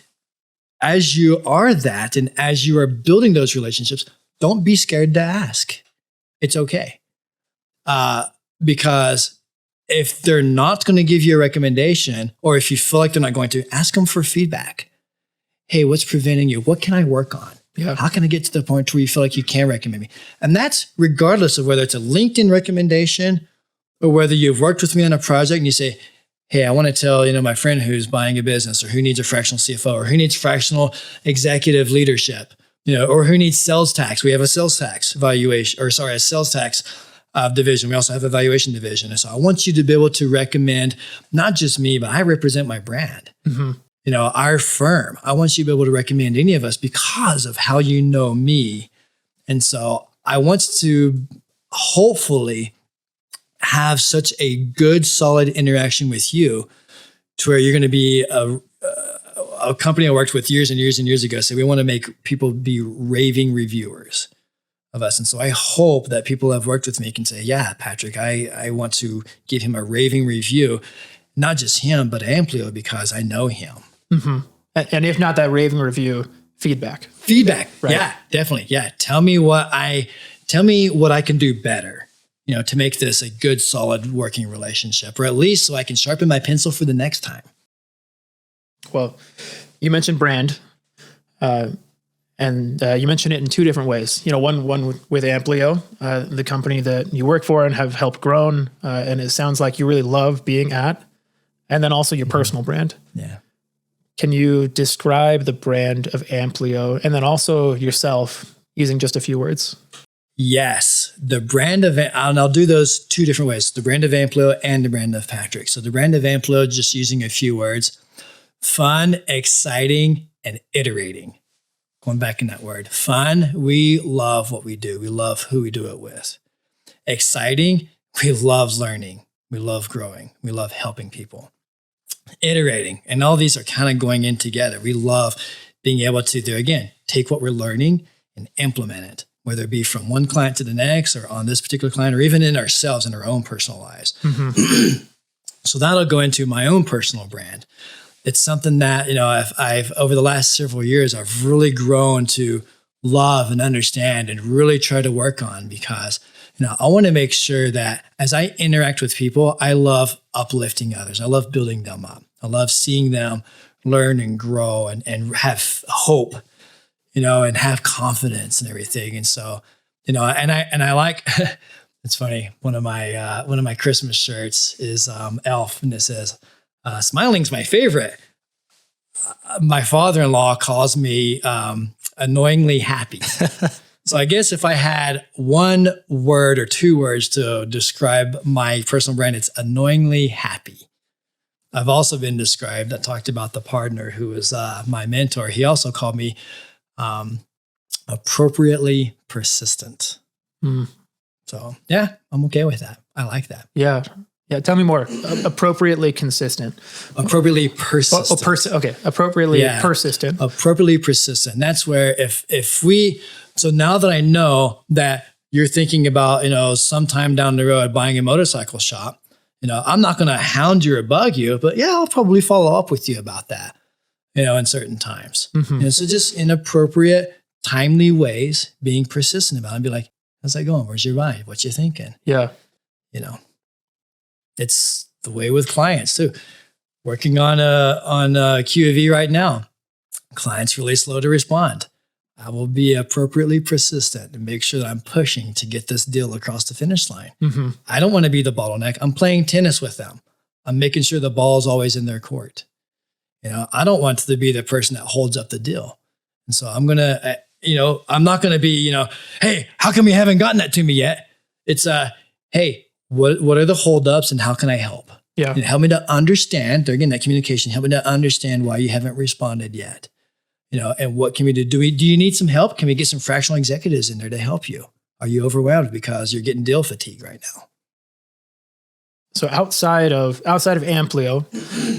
as you are that, and as you are building those relationships, don't be scared to ask. It's okay. Because if they're not going to give you a recommendation, or if you feel like they're not going to, ask them for feedback. Hey, what's preventing you? What can I work on? Yeah. How can I get to the point where you feel like you can recommend me? And that's regardless of whether it's a LinkedIn recommendation or whether you've worked with me on a project and you say, hey, I want to tell, my friend who's buying a business or who needs a fractional CFO or who needs fractional executive leadership, or who needs sales tax. We have a sales tax a sales tax division. We also have a valuation division. And so I want you to be able to recommend not just me, but I represent my brand. Our firm. I want you to be able to recommend any of us because of how you know me. And so I want to hopefully have such a good, solid interaction with you to where you're going to be a company I worked with years and years and years ago. So we want to make people be raving reviewers of us. And so I hope that people who have worked with me can say, yeah, Patrick, I want to give him a raving review, not just him, but Amplio, because I know him. And if not that raving review, feedback. Right. Yeah, definitely. Yeah. Tell me what I can do better, to make this a good, solid working relationship, or at least so I can sharpen my pencil for the next time. Well, you mentioned brand, and you mentioned it in 2 different ways. One with Amplio, the company that you work for and have helped grow, and it sounds like you really love being at, and then also your personal brand. Yeah. Can you describe the brand of Amplio and then also yourself using just a few words? Yes. The brand of, and I'll do those 2 different ways, the brand of Amplio and the brand of Patrick. So the brand of Amplio, just using a few words, fun, exciting, and iterating. Going back in that word, fun. We love what we do. We love who we do it with. Exciting. We love learning. We love growing. We love helping people. Iterating. And all these are kind of going in together. We love being able to, take what we're learning and implement it, whether it be from one client to the next or on this particular client or even in ourselves in our own personal lives. So that'll go into my own personal brand. It's something that, I've over the last several years, I've really grown to love and understand and really try to work on because, I want to make sure that as I interact with people, I love uplifting others. I love building them up. I love seeing them learn and grow and have hope, and have confidence and everything. And so, and I like, it's funny. One of my Christmas shirts is Elf, and it says, smiling's my favorite. My father-in-law calls me annoyingly happy. So I guess if I had 1 word or 2 words to describe my personal brand, it's annoyingly happy. I've also been described, I talked about the partner who was my mentor. He also called me appropriately persistent. So yeah, I'm okay with that. I like that. Yeah. Yeah. Tell me more. Appropriately consistent. Appropriately persistent. Appropriately persistent. Appropriately persistent. That's where so now that I know that you're thinking about, sometime down the road buying a motorcycle shop, I'm not going to hound you or bug you, but yeah, I'll probably follow up with you about that, in certain times. So just in appropriate, timely ways, being persistent about it and be like, how's that going? Where's your ride? What you thinking? Yeah. It's the way with clients too. Working on a QAV right now. Clients really slow to respond. I will be appropriately persistent and make sure that I'm pushing to get this deal across the finish line. I don't want to be the bottleneck. I'm playing tennis with them. I'm making sure the ball is always in their court. I don't want to be the person that holds up the deal. And so I'm going to, I'm not going to be, hey, how come you haven't gotten that to me yet? It's, hey, what are the holdups and how can I help? Yeah. Help me to understand, again, that communication, help me to understand why you haven't responded yet. And what can we do? Do you need some help? Can we get some fractional executives in there to help you? Are you overwhelmed because you're getting deal fatigue right now? So outside of Amplio,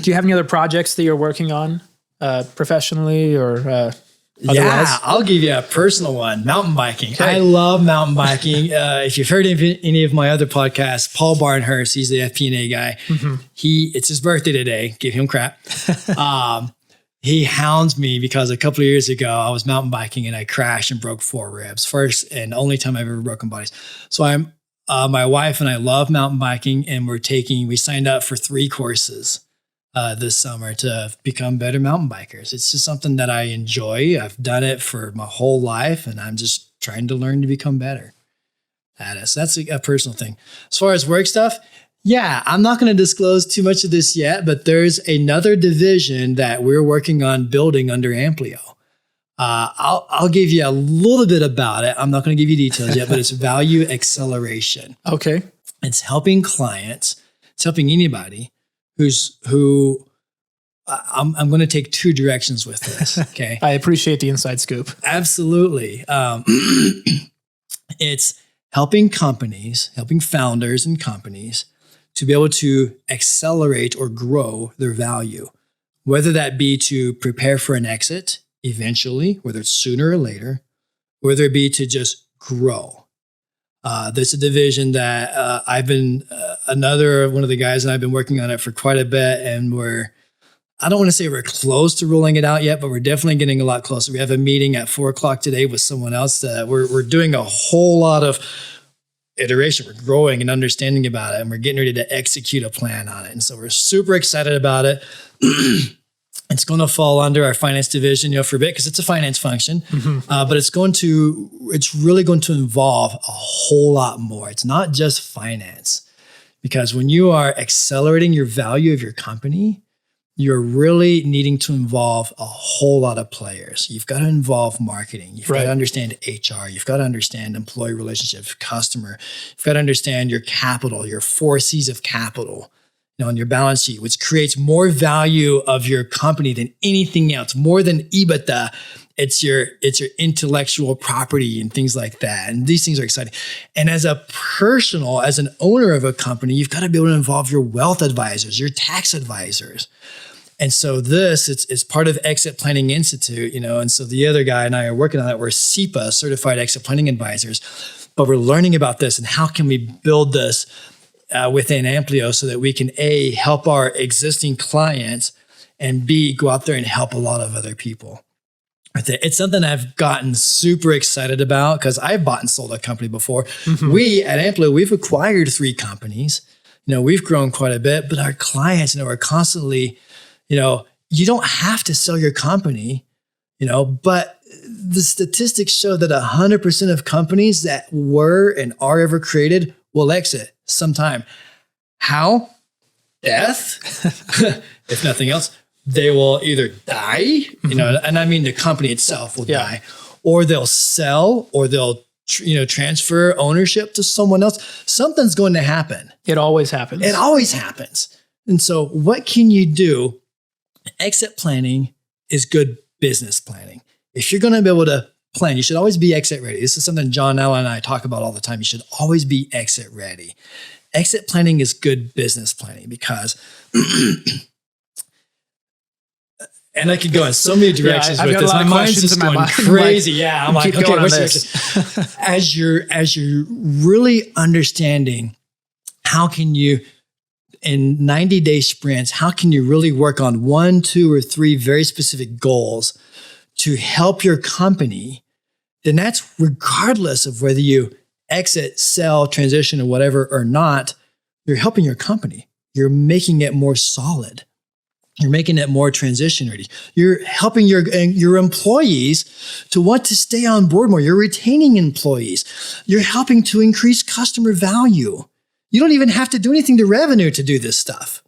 do you have any other projects that you're working on professionally or otherwise? Yeah, I'll give you a personal one. Mountain biking. Okay. I love mountain biking. If you've heard any of my other podcasts, Paul Barnhurst, he's the FP&A guy. Mm-hmm. It's his birthday today. Give him crap. He hounds me because a couple of years ago, I was mountain biking and I crashed and broke 4 ribs. First and only time I've ever broken bodies. So my wife and I love mountain biking, and we signed up for 3 courses this summer to become better mountain bikers. It's just something that I enjoy. I've done it for my whole life, and I'm just trying to learn to become better at it. So that's a personal thing. As far as work stuff, yeah, I'm not going to disclose too much of this yet, but there's another division that we're working on building under Amplio. I'll give you a little bit about it. I'm not going to give you details yet, but it's value acceleration. Okay. It's helping clients. It's helping anybody who I'm going to take 2 directions with this. Okay. I appreciate the inside scoop. Absolutely. It's helping founders and companies to be able to accelerate or grow their value, whether that be to prepare for an exit eventually, whether it's sooner or later, whether it be to just grow. There's a division that I've been another one of the guys, and I've been working on it for quite a bit, and I don't want to say we're close to rolling it out yet, but we're definitely getting a lot closer. We have a meeting at 4:00 today with someone else that we're doing a whole lot of iteration. We're growing and understanding about it, and we're getting ready to execute a plan on it. And so we're super excited about it. It's going to fall under our finance division, for a bit, because it's a finance function, but it's really going to involve a whole lot more. It's not just finance, because when you are accelerating your value of your company, you're really needing to involve a whole lot of players. You've got to involve marketing. You've got to understand HR. You've got to understand employee relationships, customer. You've got to understand your capital, your 4 C's of capital, on your balance sheet, which creates more value of your company than anything else, more than EBITDA. It's your intellectual property and things like that. And these things are exciting. And as an owner of a company, you've got to be able to involve your wealth advisors, your tax advisors. And so it's part of Exit Planning Institute, and so the other guy and I are working on it. We're CEPA, Certified Exit Planning Advisors, but we're learning about this and how can we build this within Amplio so that we can A, help our existing clients, and B, go out there and help a lot of other people. It's something I've gotten super excited about because I've bought and sold a company before. Mm-hmm. We at Amplio, we've acquired 3 companies. We've grown quite a bit, but our clients, are constantly, you don't have to sell your company, but the statistics show that 100% of companies that were and are ever created will exit sometime. How? Death, if nothing else. They will either die, and I mean the company itself will die, or they'll sell, or they'll transfer ownership to someone else. Something's going to happen. It always happens. It always happens. And so what can you do? Exit planning is good business planning. If you're going to be able to plan, you should always be exit ready. This is something John Allen and I talk about all the time. You should always be exit ready. Exit planning is good business planning because and I could go in so many directions with this. My mind's just going crazy. I'm like, okay, what's this? As you're really understanding, how can you, in 90-day sprints, how can you really work on 1, 2, or 3 very specific goals to help your company? Then that's regardless of whether you exit, sell, transition, or whatever or not, you're helping your company. You're making it more solid. You're making it more transition ready. You're helping your employees to want to stay on board more. You're retaining employees. You're helping to increase customer value. You don't even have to do anything to revenue to do this stuff.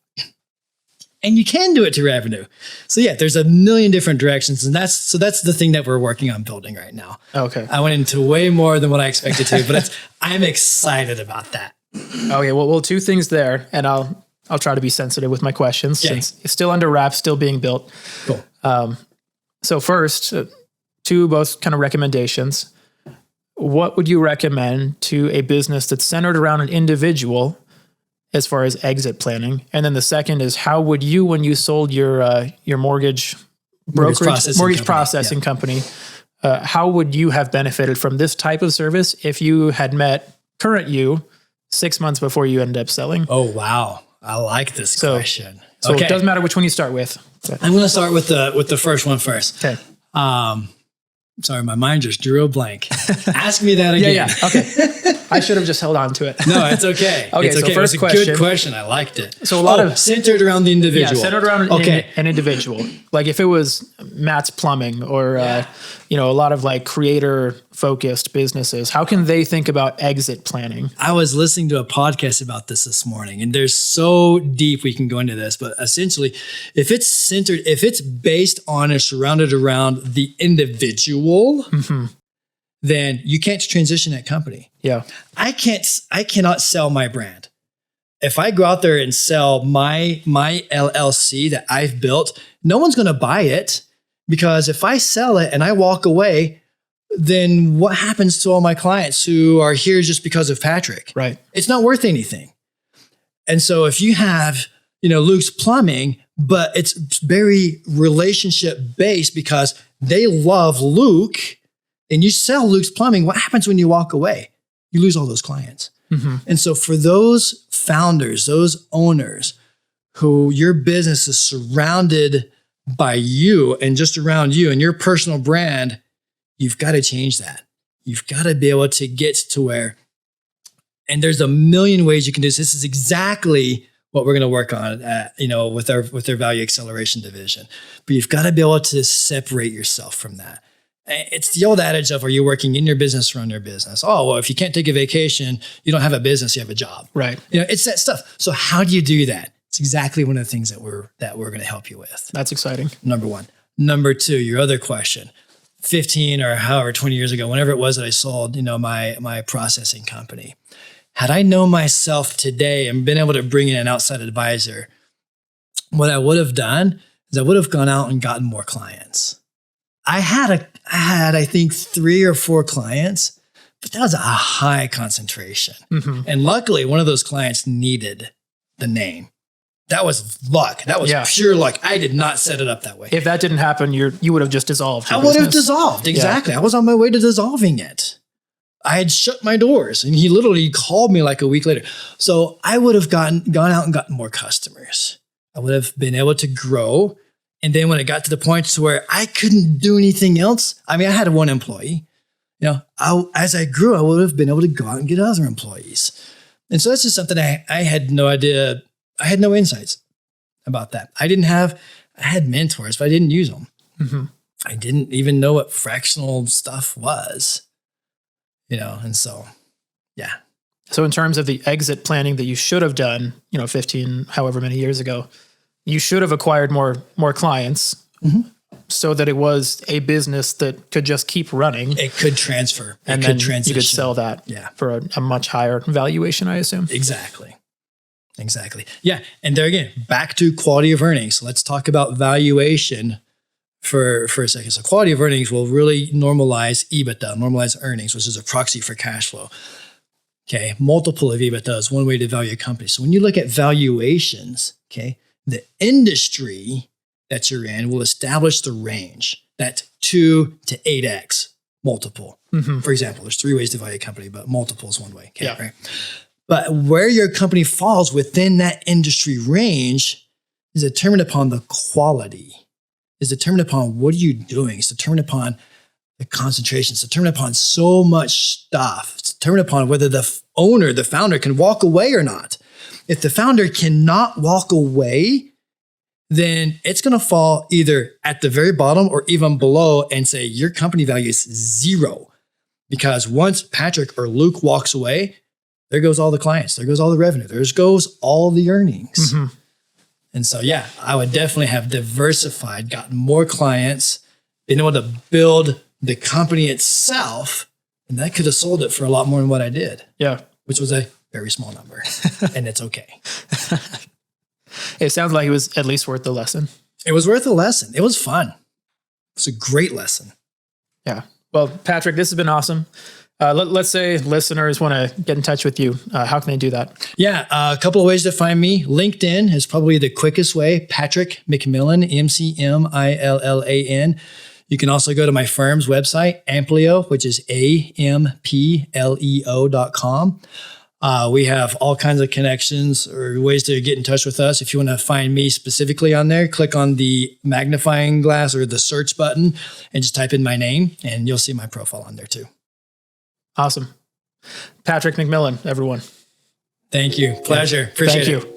And you can do it to revenue. So there's a million different directions. And that's the thing that we're working on building right now. Okay. I went into way more than what I expected to, but I'm excited about that. Okay. Well, 2 things there, and I'll I'll try to be sensitive with my questions since it's still under wraps, still being built. Cool. So first, two both kind of recommendations. What would you recommend to a business that's centered around an individual as far as exit planning? And then the second is, how would you, when you sold your mortgage processing company, how would you have benefited from this type of service if you had met current you 6 months before you ended up selling? Oh, wow. I like this question. So it doesn't matter which one you start with. I'm going to start with the first one first. Okay. Sorry, my mind just drew a blank. Ask me that again. Yeah. Okay. I should have just held on to it. No, it's okay. Okay. It's so okay. first It was a good question. I liked it. So a lot of centered around the individual. Yeah, centered around an individual. Like if it was Matt's Plumbing or a lot of like creator focused businesses, how can they think about exit planning? I was listening to a podcast about this morning, and there's so deep we can go into this, but essentially, if it's based on or surrounded around the individual, then you can't transition that company. Yeah. I cannot sell my brand. If I go out there and sell my LLC that I've built, no one's going to buy it, because if I sell it and I walk away, then what happens to all my clients who are here just because of Patrick? Right. It's not worth anything. And so if you have, Luke's Plumbing, but it's very relationship based because they love Luke, and you sell Luke's Plumbing, what happens when you walk away? You lose all those clients. And so for those founders, those owners who your business is surrounded by you and just around you and your personal brand, you've got to change that. You've got to be able to get to where, and there's a million ways you can do this. This is exactly what we're going to work on with our value acceleration division. But you've got to be able to separate yourself from that. It's the old adage of, are you working in your business or on your business? Oh, well, if you can't take a vacation, you don't have a business, you have a job. Right. It's that stuff. So how do you do that? It's exactly one of the things that we're going to help you with. That's exciting. Number one. Number two, your other question. 15 or however 20 years ago, whenever it was that I sold, my processing company. Had I known myself today and been able to bring in an outside advisor, what I would have done is I would have gone out and gotten more clients. I had, I think, 3 or 4 clients, but that was a high concentration. And luckily, one of those clients needed the name. That was luck. That was pure luck. I did not set it up that way. If that didn't happen, you would have just dissolved. I would have dissolved. Exactly. Yeah. I was on my way to dissolving it. I had shut my doors, and he literally called me like a week later. So I would have gone out and gotten more customers. I would have been able to grow. And then when it got to the point to where I couldn't do anything else, I had 1 employee. As I grew, I would have been able to go out and get other employees. And so that's just something I had no idea. I had no insights about that. I had mentors, but I didn't use them. I didn't even know what fractional stuff was, and so, yeah. So in terms of the exit planning that you should have done, 15, however many years ago, you should have acquired more clients so that it was a business that could just keep running. It could transfer. And then you could sell that for a much higher valuation, I assume. Exactly. Yeah. And there again, back to quality of earnings. Let's talk about valuation for a second. So quality of earnings will really normalize EBITDA, normalize earnings, which is a proxy for cash flow. Okay. Multiple of EBITDA is one way to value a company. So when you look at valuations, okay, the industry that you're in will establish the range, that 2 to 8x multiple. For example, there's 3 ways to value a company, but multiple is one way. Okay, right? But where your company falls within that industry range is determined upon the quality, is determined upon what are you doing, it's determined upon the concentration, it's determined upon so much stuff, it's determined upon whether the owner, the founder can walk away or not. If the founder cannot walk away, then it's going to fall either at the very bottom or even below and say your company value is 0. Because once Patrick or Luke walks away, there goes all the clients, there goes all the revenue, there goes all the earnings. And so, yeah, I would definitely have diversified, gotten more clients, been able to build the company itself, and I could have sold it for a lot more than what I did. Yeah. Which was a very small number, and it's okay. It sounds like it was at least worth the lesson. It was worth the lesson. It was fun. It was a great lesson. Yeah. Well, Patrick, this has been awesome. Let's say listeners want to get in touch with you. How can they do that? Yeah, a couple of ways to find me. LinkedIn is probably the quickest way. Patrick McMillan, McMillan. You can also go to my firm's website, Amplio, which is ampleo.com. We have all kinds of connections or ways to get in touch with us. If you want to find me specifically on there, click on the magnifying glass or the search button and just type in my name and you'll see my profile on there too. Awesome. Patrick McMillan, everyone. Thank you. Pleasure. Appreciate it. Thank you.